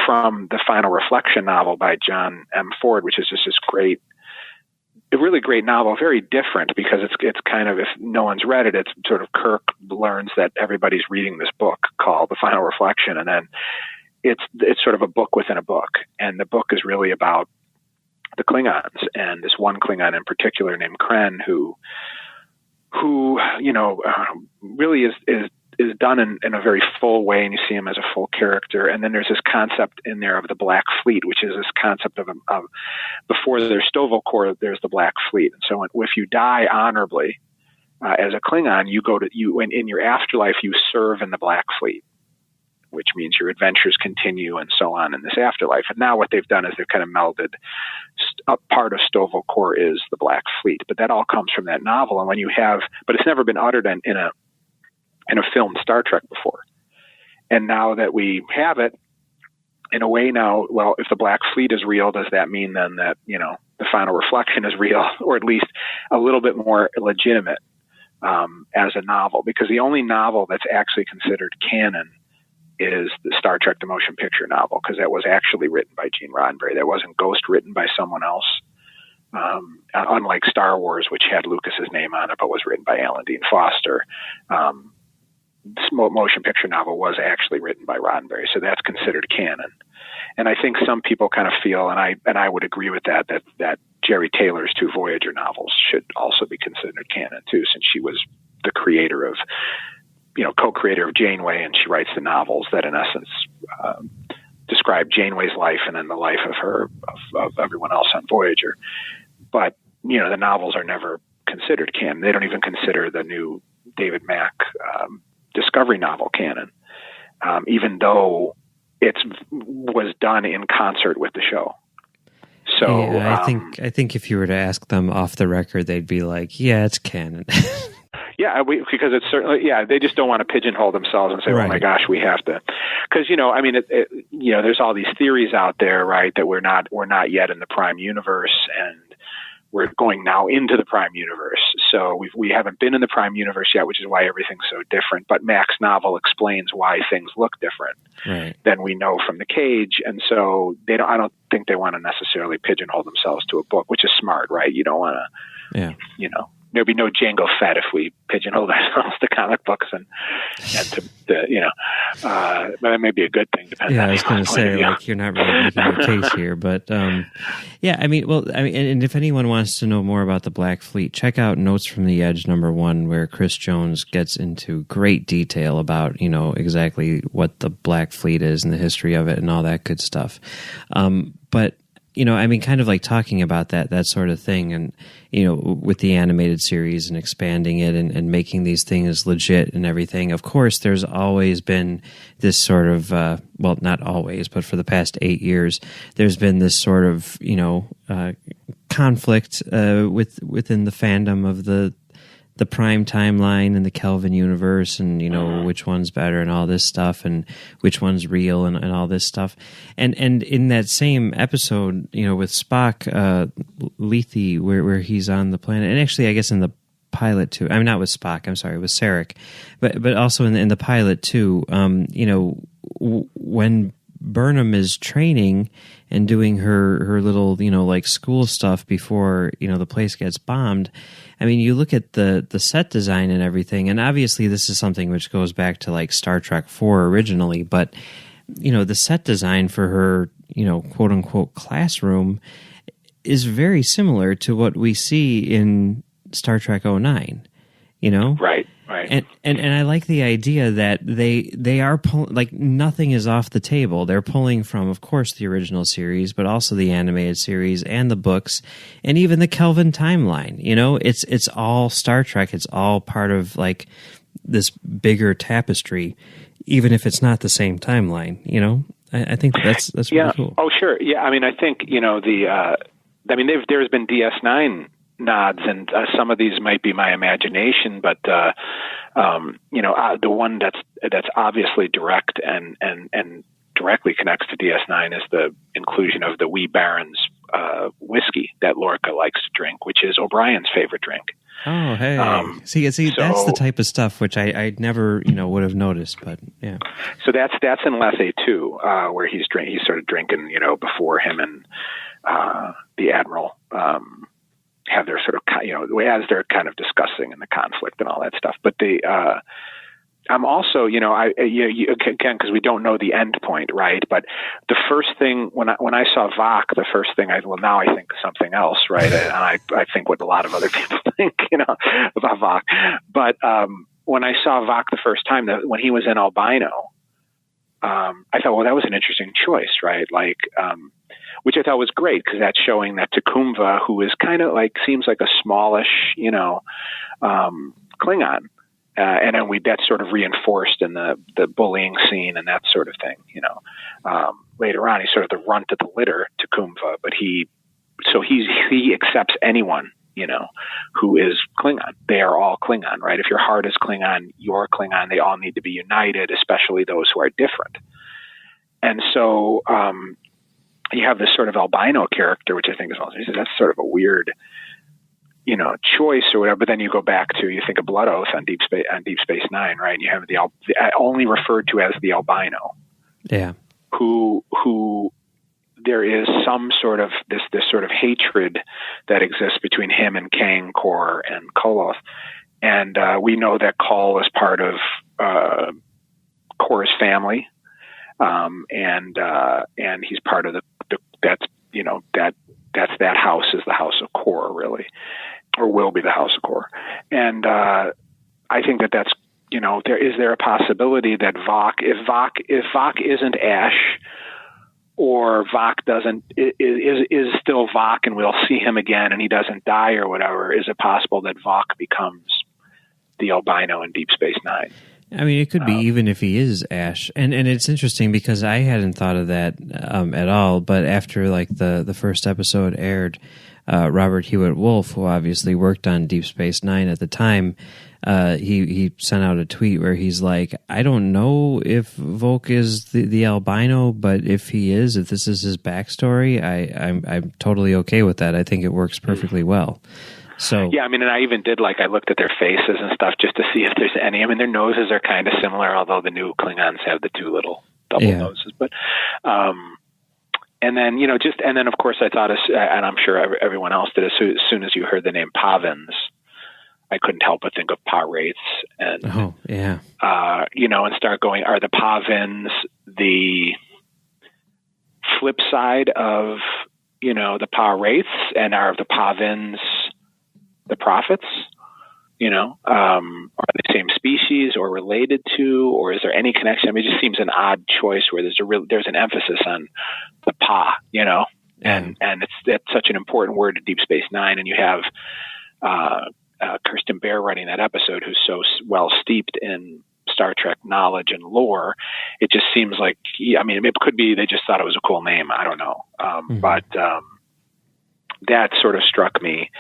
from the Final Reflection novel by John M. Ford, which is just a really great novel, very different, because it's kind of, if no one's read it, it's sort of Kirk learns that everybody's reading this book called The Final Reflection, and then it's sort of a book within a book, and the book is really about the Klingons, and this one Klingon in particular named Kren, who really is done in a very full way, and you see him as a full character. And then there's this concept in there of the Black Fleet, which is this concept of before there's Stovall Corps, there's the Black Fleet. And so if you die honorably as a Klingon, in your afterlife, you serve in the Black Fleet, which means your adventures continue and so on in this afterlife. And now what they've done is they've kind of melded a part of Stovall Corps is the Black Fleet, but that all comes from that novel. And but it's never been uttered in a film Star Trek before. And now that we have it, in a way now, well, if the Black Fleet is real, does that mean then that, the Final Reflection is real, or at least a little bit more legitimate as a novel? Because the only novel that's actually considered canon is the Star Trek the Motion Picture novel, because that was actually written by Gene Roddenberry. That wasn't ghost written by someone else. Unlike Star Wars, which had Lucas's name on it but was written by Alan Dean Foster, this motion picture novel was actually written by Roddenberry, so that's considered canon. And I think some people kind of feel, and I would agree with that Jerry Taylor's 2 Voyager novels should also be considered canon too, since she was the creator of, co-creator of Janeway, and she writes the novels that in essence describe Janeway's life and then the life of everyone else on Voyager. But the novels are never considered canon. They don't even consider the new David Mack Discovery novel canon, even though it was done in concert with the show. So yeah, I think if you were to ask them off the record, they'd be like, "Yeah, it's canon." Yeah, because it's certainly, they just don't want to pigeonhole themselves and say, right. "Oh my gosh, we have to," because there's all these theories out there, right, that we're not yet in the Prime universe, and we're going now into the Prime universe. So we haven't been in the Prime universe yet, which is why everything's so different. But Mack's novel explains why things look different than we know from the Cage, and so I don't think they want to necessarily pigeonhole themselves to a book, which is smart, right? You don't want to, there'd be no Jango Fett if we pigeonholed ourselves to comic books and to that may be a good thing. Yeah, I was going to say, you're not really making a case here, but and if anyone wants to know more about the Black Fleet, check out Notes from the Edge #1, where Chris Jones gets into great detail about exactly what the Black Fleet is and the history of it and all that good stuff. But kind of like talking about that sort of thing, and with the animated series and expanding it and making these things legit and everything. Of course, there's always been this sort of not always, but for the past 8 years, there's been this sort of conflict within the fandom of the Prime timeline and the Kelvin universe, and which one's better and all this stuff, and which one's real and all this stuff. And in that same episode, with Spock, Lethe, where he's on the planet, and actually I guess in the pilot too. I mean, not with Spock. I'm sorry, with Sarek, but also in the pilot too. When Burnham is training and doing her little school stuff before the place gets bombed. I mean, you look at the set design and everything, and obviously this is something which goes back to Star Trek 4 originally, but the set design for her quote unquote classroom is very similar to what we see in Star Trek 09. Right. And I like the idea that they are nothing is off the table. They're pulling from, of course, the original series, but also the animated series and the books, and even the Kelvin timeline. It's all Star Trek. It's all part of this bigger tapestry, even if it's not the same timeline. I think that's really cool. Oh, sure. Yeah. I mean, I think there's been DS9 nods, and some of these might be my imagination, but the one that's obviously direct and directly connects to DS9 is the inclusion of the Wee Barons whiskey that Lorca likes to drink, which is O'Brien's favorite drink. Oh, hey. See, that's the type of stuff which I never, would have noticed, but yeah. So that's in Lethe too, where he's sort of drinking, before him and the Admiral have their sort of, as they're kind of discussing in the conflict and all that stuff. But I'm also, again, because we don't know the end point, right? But the first thing when I saw Vok, the first thing now I think something else, right? And I think what a lot of other people think, about Vok. But when I saw Vok the first time, when he was in albino, I thought, well, that was an interesting choice, right? Which I thought was great, because that's showing that Tecumva, who is kind of seems like a smallish, Klingon. And then that's sort of reinforced in the bullying scene and that sort of thing, later on, he's sort of the runt of the litter, Tecumva, but he accepts anyone, who is Klingon. They are all Klingon, right? If your heart is Klingon, you're Klingon. They all need to be united, especially those who are different. And so, you have this sort of albino character, which I think is also, that's sort of a weird, choice or whatever. But then you go back to, you think of Blood Oath on Deep Space Nine, right? And you have the only referred to as the albino, yeah, who there is some sort of this sort of hatred that exists between him and Kang, Kor, and Koloth. And we know that Kol is part of Kor's family, and he's part of that's that house is the house of Kor, really, or will be the house of Kor. And I think that's is there a possibility that if Vok isn't Ash, or Vok is still Vok, and we'll see him again, and he doesn't die or whatever, is it possible that Vok becomes the albino in Deep Space Nine? I mean, it could be even if he is Ash, and it's interesting because I hadn't thought of that at all. But after like the first episode aired, Robert Hewitt Wolf, who obviously worked on Deep Space Nine at the time, he sent out a tweet where he's like, "I don't know if Volk is the albino, but if he is, if this is his backstory, I'm totally okay with that. I think it works perfectly well." So yeah, I mean, and I even did I looked at their faces and stuff just to see if there's any. I mean, their noses are kind of similar, although the new Klingons have the two little double noses. But and then and then of course I thought, and I'm sure everyone else did, as soon as you heard the name Pavins, I couldn't help but think of Pa Wraiths, and and start going, are the Pavins the flip side of the Pa Wraiths, and are the Pavins the prophets? Are they the same species or related to, or is there any connection? I mean, it just seems an odd choice where there's an emphasis on the Pa, and it's such an important word in Deep Space Nine, and you have Kirsten Bear running that episode, who's so well steeped in Star Trek knowledge and lore. It just seems like, it could be they just thought it was a cool name. I don't know, but that sort of struck me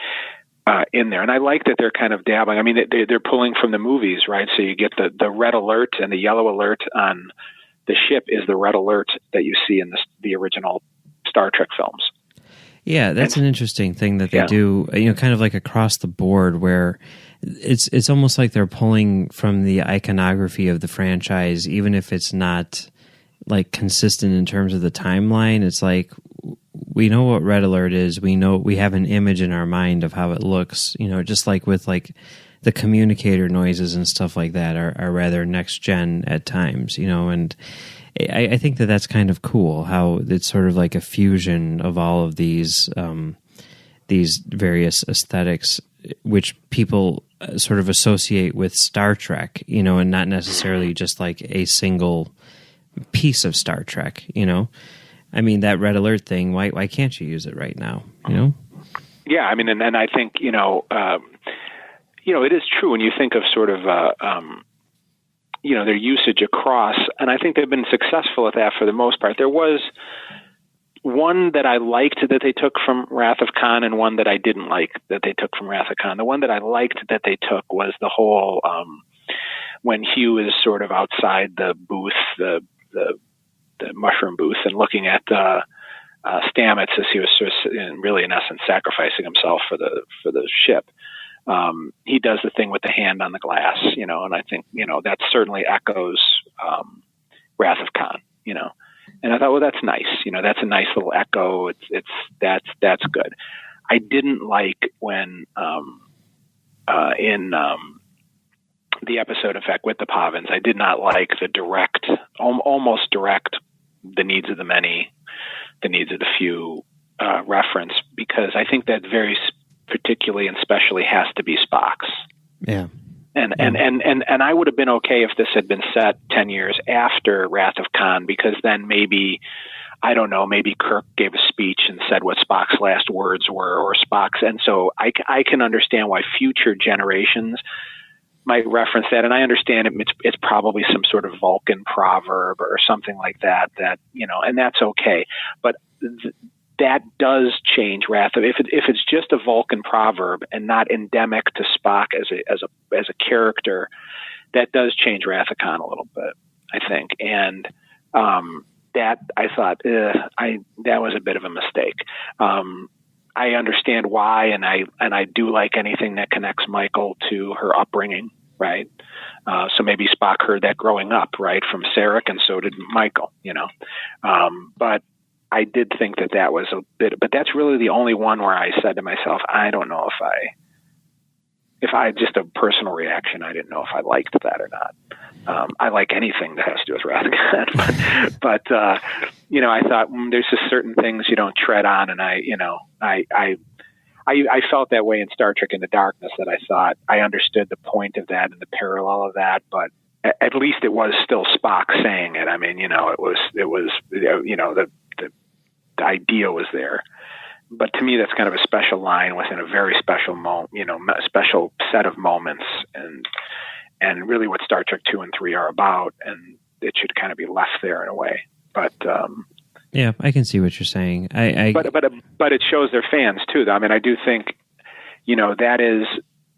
in there. And I like that they're kind of dabbling. I mean, they're pulling from the movies, right? So you get the red alert, and the yellow alert on the ship is the red alert that you see in the original Star Trek films. Yeah, that's an interesting thing that they do, kind of like across the board, where it's almost like they're pulling from the iconography of the franchise, even if it's not like consistent in terms of the timeline. It's like, we know what red alert is. We know, we have an image in our mind of how it looks, just like with like the communicator noises and stuff like that are rather next gen at times, and I think that's kind of cool how it's sort of like a fusion of all of these various aesthetics, which people sort of associate with Star Trek, and not necessarily just like a single piece of Star Trek, I mean, that red alert thing, why can't you use it right now, Yeah, I mean, and I think, it is true when you think of sort of, their usage across, and I think they've been successful at that for the most part. There was one that I liked that they took from Wrath of Khan, and one that I didn't like that they took from Wrath of Khan. The one that I liked that they took was the whole, when Hugh is sort of outside the booth, the mushroom booth, and looking at Stamets as he was sort of, really in essence sacrificing himself for the ship. He does the thing with the hand on the glass, and I think, that certainly echoes Wrath of Khan, and I thought, well, that's nice. That's a nice little echo. That's good. I didn't like when in the episode, in fact, with the Pavins, I did not like the direct, almost direct, the needs of the many, the needs of the few reference, because I think that very particularly and specially has to be Spock's. Yeah. And I would have been okay if this had been set 10 years after Wrath of Khan, because then maybe, I don't know, maybe Kirk gave a speech and said what Spock's last words were, or Spock's. And so I can understand why future generations might reference that. And I understand it's probably some sort of Vulcan proverb or something like that, and that's okay. But that does change Wrath of, if it's just a Vulcan proverb and not endemic to Spock as a character, that does change Wrath of Khan a little bit, I think. And that I thought that was a bit of a mistake. I understand why, and I do like anything that connects Michael to her upbringing, right? So maybe Spock heard that growing up, right, from Sarek, and so did Michael, But I did think that was a bit, but that's really the only one where I said to myself, I don't know if I just a personal reaction, I didn't know if I liked that or not. I like anything that has to do with Wrath of God, but I thought there's just certain things you don't tread on, and I felt that way in Star Trek Into Darkness, that I thought I understood the point of that and the parallel of that, but at least it was still Spock saying it. I mean, it was the idea was there. But to me, that's kind of a special line within a very special special set of moments, and really what Star Trek 2 and 3 are about, and it should kind of be left there in a way. But yeah, I can see what you're saying. But it shows their fans too. I mean, I do think that is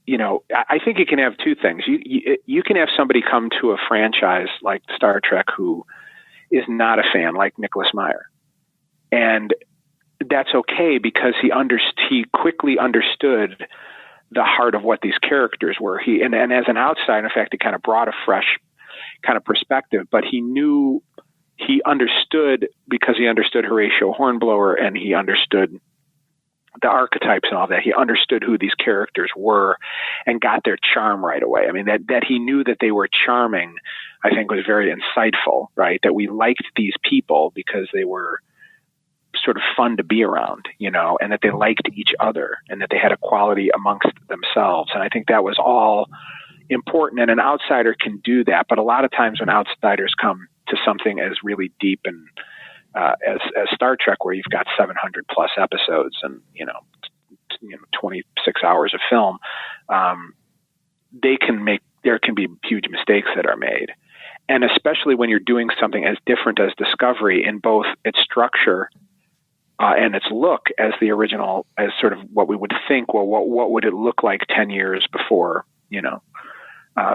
I think it can have two things. You can have somebody come to a franchise like Star Trek who is not a fan, like Nicholas Meyer, and that's okay because he quickly understood the heart of what these characters were. And as an outsider, in fact, he kind of brought a fresh kind of perspective, but he understood because he understood Horatio Hornblower, and he understood the archetypes and all that. He understood who these characters were and got their charm right away. I mean, that he knew that they were charming, I think was very insightful, right? That we liked these people because they were sort of fun to be around, and that they liked each other and that they had a quality amongst themselves. And I think that was all important, and an outsider can do that. But a lot of times when outsiders come to something as really deep and as Star Trek, where you've got 700 plus episodes and 26 hours of film, there can be huge mistakes that are made. And especially when you're doing something as different as Discovery in both its structure and its look as the original, as sort of what we would think, well, what would it look like 10 years before,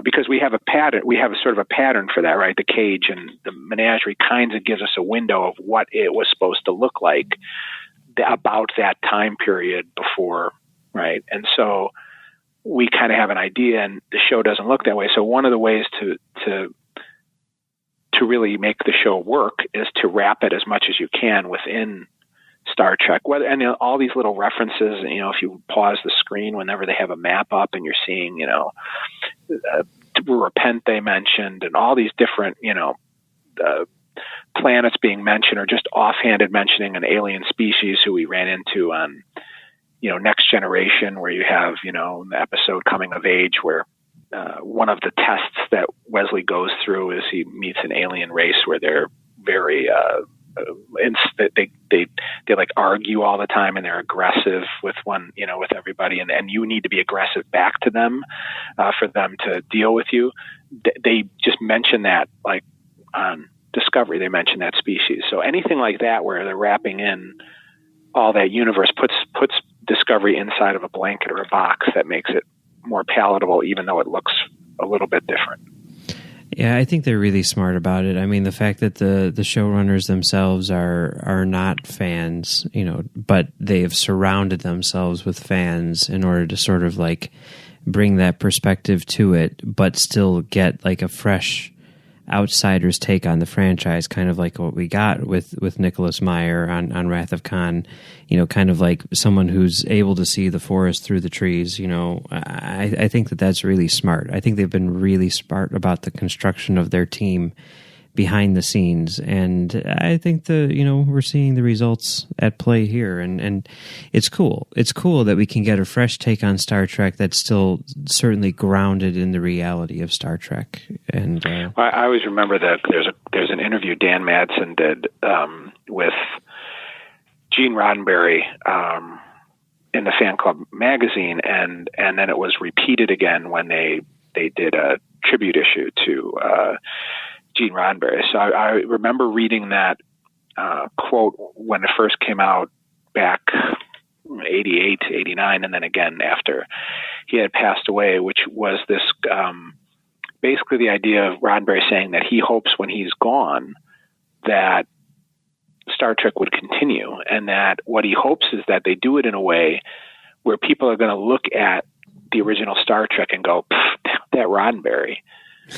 because we have a pattern, we have a sort of a pattern for that, right? The cage and the menagerie kinds of gives us a window of what it was supposed to look like about that time period before, right? And so we kind of have an idea, and the show doesn't look that way. So one of the ways to really make the show work is to wrap it as much as you can within Star Trek, all these little references, if you pause the screen whenever they have a map up and you're seeing, Repent they mentioned, and all these different, planets being mentioned, or just offhanded mentioning an alien species who we ran into on, Next Generation, where you have, the episode Coming of Age, where one of the tests that Wesley goes through is he meets an alien race where they're very, they like argue all the time, and they're aggressive with with everybody, and you need to be aggressive back to them for them to deal with you. They just mention that, like on Discovery, they mention that species. So anything like that where they're wrapping in all that universe puts Discovery inside of a blanket or a box that makes it more palatable, even though it looks a little bit different. Yeah, I think they're really smart about it. I mean, the fact that the showrunners themselves are not fans, but they have surrounded themselves with fans in order to sort of like bring that perspective to it, but still get like a fresh outsider's take on the franchise, kind of like what we got with Nicholas Meyer on Wrath of Khan, kind of like someone who's able to see the forest through the trees. I think that's really smart. I think they've been really smart about the construction of their team behind the scenes, and I think we're seeing the results at play here, and it's cool. It's cool that we can get a fresh take on Star Trek that's still certainly grounded in the reality of Star Trek. And I always remember that there's an interview Dan Madsen did with Gene Roddenberry in the Fan Club magazine, and then it was repeated again when they did a tribute issue to Gene Roddenberry. So I remember reading that quote when it first came out back 88, 89, and then again after he had passed away, which was this basically the idea of Roddenberry saying that he hopes when he's gone that Star Trek would continue, and that what he hopes is that they do it in a way where people are going to look at the original Star Trek and go, that Roddenberry,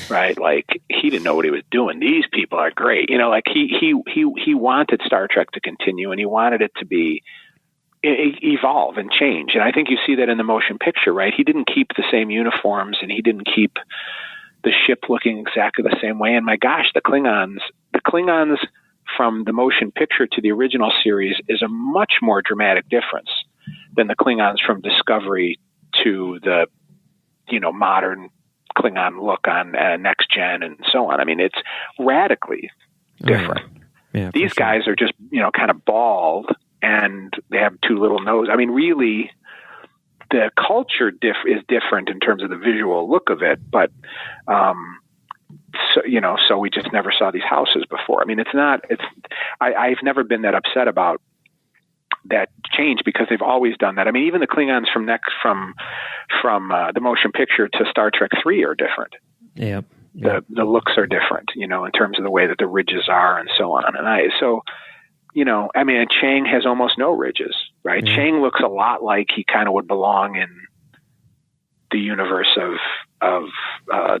right? Like, he didn't know what he was doing. These people are great. Like he wanted Star Trek to continue, and he wanted it to be evolve and change. And I think you see that in the motion picture, right? He didn't keep the same uniforms, and he didn't keep the ship looking exactly the same way. And my gosh, the Klingons from the motion picture to the original series is a much more dramatic difference than the Klingons from Discovery to the, modern Klingon look on Next Gen and so on. I mean, it's radically different. Yeah, these guys are just, kind of bald, and they have two little noses. I mean, really, the culture is different in terms of the visual look of it, but, so we just never saw these houses before. I mean, I've never been that upset about that change, because they've always done that. I mean, even the Klingons from the motion picture to Star Trek 3 are different. Yep. The looks are different, in terms of the way that the ridges are and so on. And Chang has almost no ridges, right? Mm-hmm. Chang looks a lot like he kind of would belong in the universe of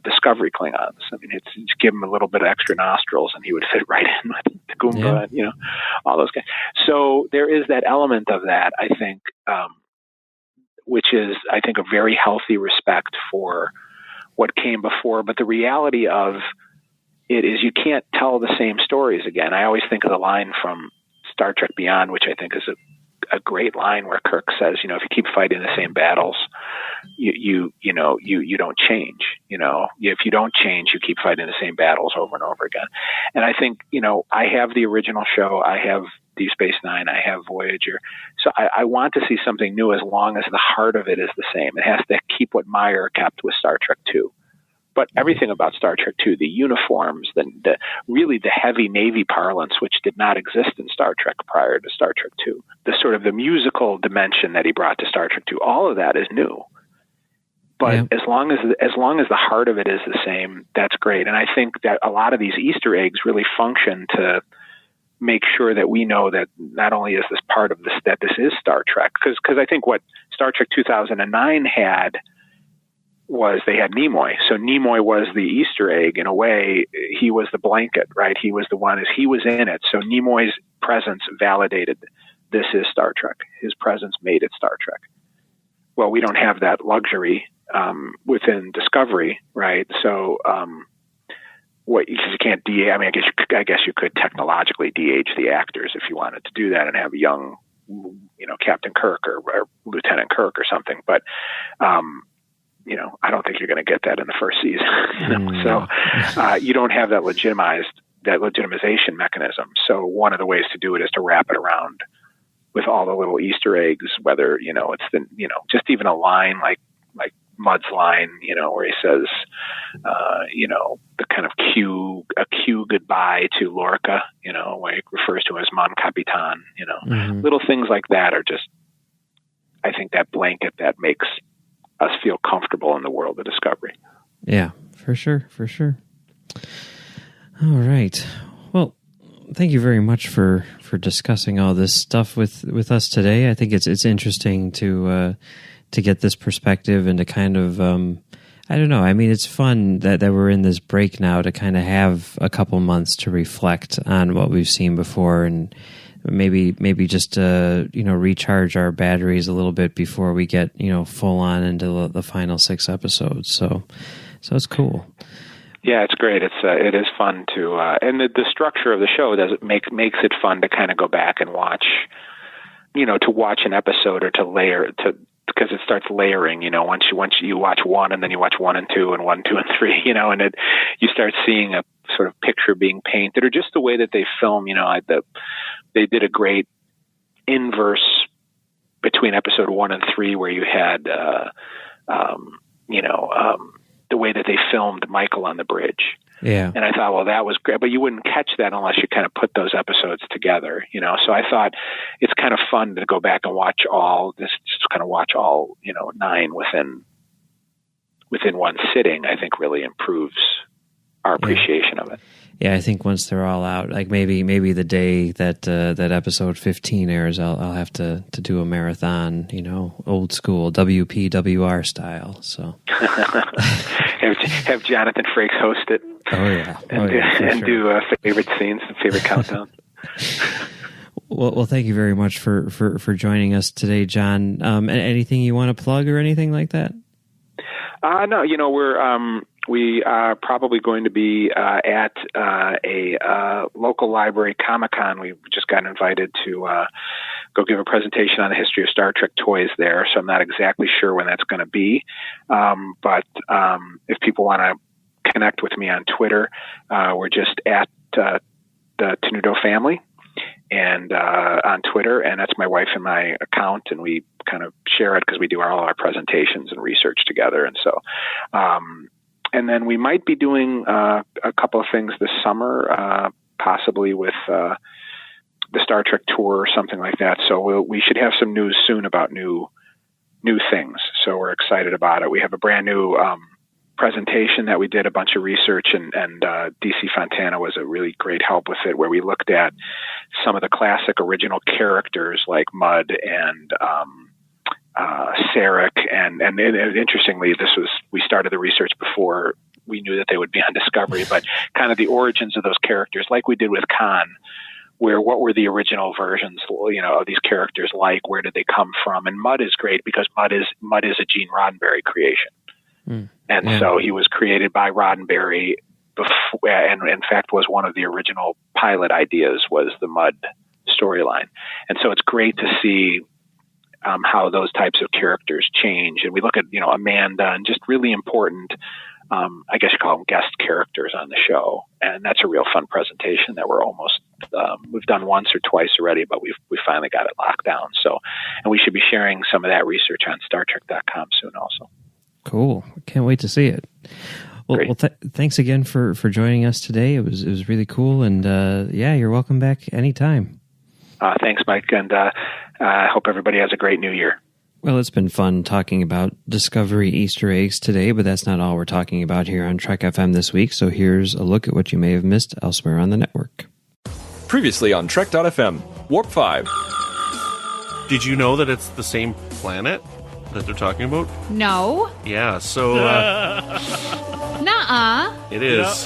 Discovery Klingons. I mean, just give him a little bit of extra nostrils, and he would fit right in with the Goomba, and, all those guys. So there is that element of that, I think, which is, I think, a very healthy respect for what came before. But the reality of it is, you can't tell the same stories again. I always think of the line from Star Trek Beyond, which I think is a great line, where Kirk says, if you keep fighting the same battles, you don't change. If you don't change, you keep fighting the same battles over and over again. And I think, I have the original show, I have Deep Space Nine, I have Voyager. So I want to see something new, as long as the heart of it is the same. It has to keep what Meyer kept with Star Trek 2. But everything about Star Trek 2, the uniforms, the really the heavy Navy parlance, which did not exist in Star Trek prior to Star Trek 2, the sort of the musical dimension that he brought to Star Trek 2, all of that is new. But as long as the heart of it is the same, that's great. And I think that a lot of these Easter eggs really function to make sure that we know that not only is this part of this, that this is Star Trek. Because I think what Star Trek 2009 had was, they had Nimoy. So Nimoy was the Easter egg. In a way, he was the blanket, right? He was the one, as he was in it. So Nimoy's presence validated this is Star Trek. His presence made it Star Trek. Well, we don't have that luxury within Discovery, right? So you can't de-age. I mean, I guess you could technologically de-age the actors if you wanted to do that and have a young, Captain Kirk or Lieutenant Kirk or something. But I don't think you're going to get that in the first season. So you don't have that legitimization mechanism. So one of the ways to do it is to wrap it around with all the little Easter eggs, whether, it's just even a line like Mudd's line, where he says, the kind of cue goodbye to Lorca, where he refers to him as Mon Capitan, little things like that are just, I think, that blanket that makes us feel comfortable in the world of Discovery. Yeah, for sure. All right. Well, thank you very much for discussing all this stuff with us today. I think it's interesting to get this perspective and to kind of, I don't know. I mean, it's fun that we're in this break now to kind of have a couple months to reflect on what we've seen before, and maybe just recharge our batteries a little bit before we get full on into the final 6 episodes. So it's cool. Yeah, it's great. It is fun to and the structure of the show makes it fun to kind of go back and watch, to watch an episode or to layer because it starts layering. Once you watch one, and then you watch 1 and 2 and 1, 2 and 3, and you start seeing a sort of picture being painted, or just the way that they film. They did a great inverse between episode 1 and 3, where you had, the way that they filmed Michael on the bridge. Yeah. And I thought, well, that was great, but you wouldn't catch that unless you kind of put those episodes together, So I thought it's kind of fun to go back and watch all 9 within one sitting. I think really improves our appreciation of it. Yeah, I think once they're all out, like maybe the day that episode 15 airs, I'll have to do a marathon, old school WPWR style. So, have Jonathan Frakes host it. Oh yeah, and do favorite scenes, favorite countdown. Well, thank you very much for joining us today, John. Anything you want to plug or anything like that? No, we are probably going to be at a local library Comic-Con. We just got invited to go give a presentation on the history of Star Trek toys there, so I'm not exactly sure when that's going to be. But if people want to connect with me on Twitter, we're just at the Tenuto family and on Twitter, and that's my wife and my account, and we kind of share it because we do all our presentations and research together. And so and then we might be doing a couple of things this summer, possibly with the Star Trek tour or something like that. So we should have some news soon about new things. So we're excited about it. We have a brand new presentation that we did a bunch of research, and DC Fontana was a really great help with it, where we looked at some of the classic original characters like Mudd and Sarek, and interestingly, we started the research before we knew that they would be on Discovery, but kind of the origins of those characters, like we did with Khan, where what were the original versions, of these characters like? Where did they come from? And Mudd is great because Mudd is a Gene Roddenberry creation. So he was created by Roddenberry before, and in fact was one of the original pilot ideas was the Mudd storyline. And so it's great to see how those types of characters change. And we look at, Amanda and just really important, I guess you call them guest characters on the show. And that's a real fun presentation that we're almost, we've done once or twice already, but we finally got it locked down. So, and we should be sharing some of that research on StarTrek.com soon also. Cool. Can't wait to see it. Well, thanks again for joining us today. It was really cool. And you're welcome back anytime. Thanks, Mike. And I hope everybody has a great new year. Well, it's been fun talking about Discovery Easter eggs today, but that's not all we're talking about here on Trek FM this week. So here's a look at what you may have missed elsewhere on the network. Previously on Trek.fm, Warp 5. Did you know that it's the same planet that they're talking about? No. Yeah, so Nuh-uh. It is.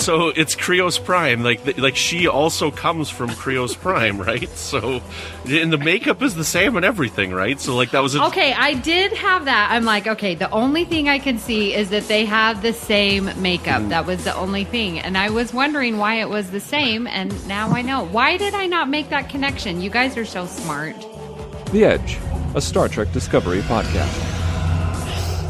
So it's Krios Prime. Like she also comes from Krios Prime, right? So, and the makeup is the same and everything, right? So that was okay. I did have that. I'm like, okay. The only thing I can see is that they have the same makeup. That was the only thing, and I was wondering why it was the same. And now I know. Why did I not make that connection? You guys are so smart. The Edge, a Star Trek Discovery podcast.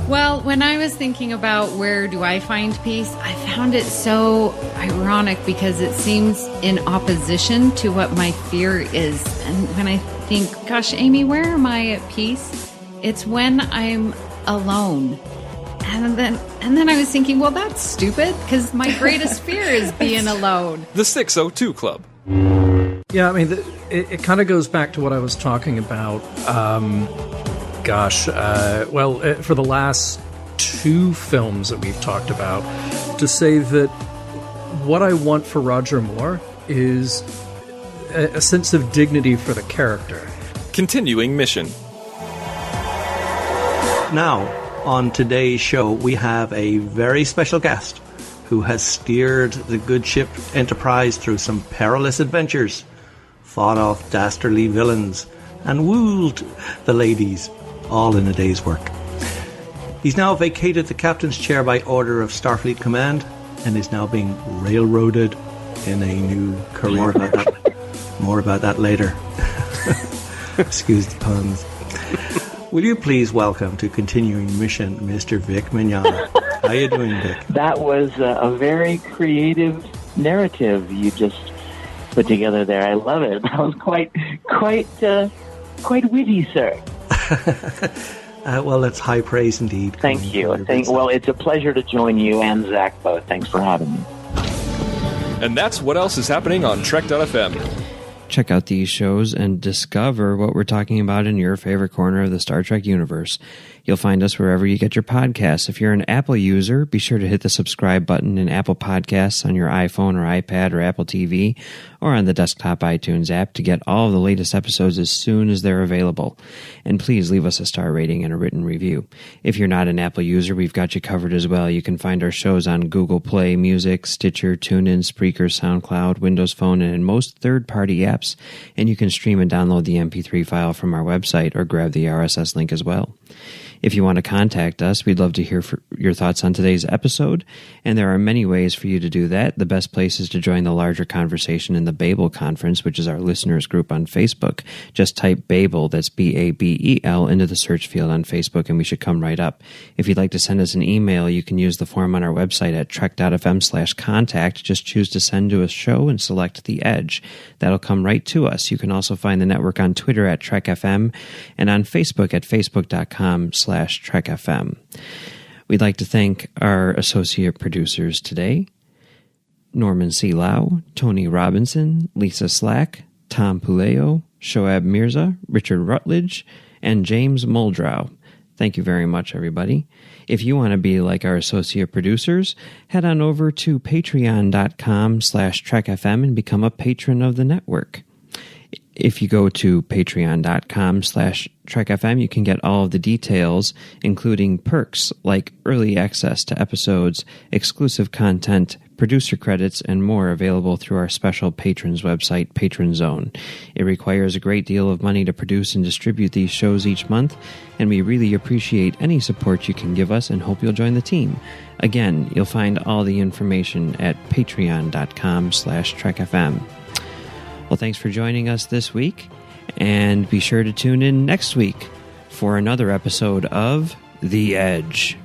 Well, when I was thinking about where do I find peace, I found it so ironic because it seems in opposition to what my fear is. And when I think, gosh, Amy, where am I at peace? It's when I'm alone. And then I was thinking, well, that's stupid because my greatest fear is being alone. The 602 Club. Yeah, I mean, it kind of goes back to what I was talking about. For the last two films that we've talked about, to say that what I want for Roger Moore is a sense of dignity for the character. Continuing mission. Now, on today's show, we have a very special guest who has steered the good ship Enterprise through some perilous adventures, fought off dastardly villains, and wooed the ladies, all in a day's work. He's now vacated the captain's chair by order of Starfleet Command and is now being railroaded in a new career. More about that later. Excuse the puns. Will you please welcome to Continuing Mission, Mr. Vic Mignogna. How you doing, Vic? That was a very creative narrative you just put together there. I love it. That was quite witty, sir. Well, that's high praise indeed. Thank you. Well, it's a pleasure to join you and Zach both. Thanks for having me. And that's what else is happening on Trek.fm. Check out these shows and discover what we're talking about in your favorite corner of the Star Trek universe. You'll find us wherever you get your podcasts. If you're an Apple user, be sure to hit the subscribe button in Apple Podcasts on your iPhone or iPad or Apple TV or on the desktop iTunes app to get all of the latest episodes as soon as they're available. And please leave us a star rating and a written review. If you're not an Apple user, we've got you covered as well. You can find our shows on Google Play Music, Stitcher, TuneIn, Spreaker, SoundCloud, Windows Phone, and in most third-party apps. And you can stream and download the MP3 file from our website or grab the RSS link as well. If you want to contact us, we'd love to hear your thoughts on today's episode, and there are many ways for you to do that. The best place is to join the larger conversation in the Babel Conference, which is our listeners group on Facebook. Just type Babel, that's Babel, into the search field on Facebook, and we should come right up. If you'd like to send us an email, you can use the form on our website at trek.fm/contact. Just choose to send to a show and select the Edge. That'll come right to us. You can also find the network on Twitter at TrekFM and on Facebook at facebook.com/TrekFM. We'd like to thank our associate producers today, Norman C. Lau, Tony Robinson, Lisa Slack, Tom Puleo, Shoaib Mirza, Richard Rutledge, and James Muldrow. Thank you very much, everybody. If you want to be like our associate producers, head on over to patreon.com/TrekFM and become a patron of the network. If you go to patreon.com/TrekFM, you can get all of the details, including perks like early access to episodes, exclusive content, producer credits, and more available through our special patrons website, Patron Zone. It requires a great deal of money to produce and distribute these shows each month, and we really appreciate any support you can give us and hope you'll join the team. Again, you'll find all the information at patreon.com/TrekFM. Well, thanks for joining us this week, and be sure to tune in next week for another episode of The Edge.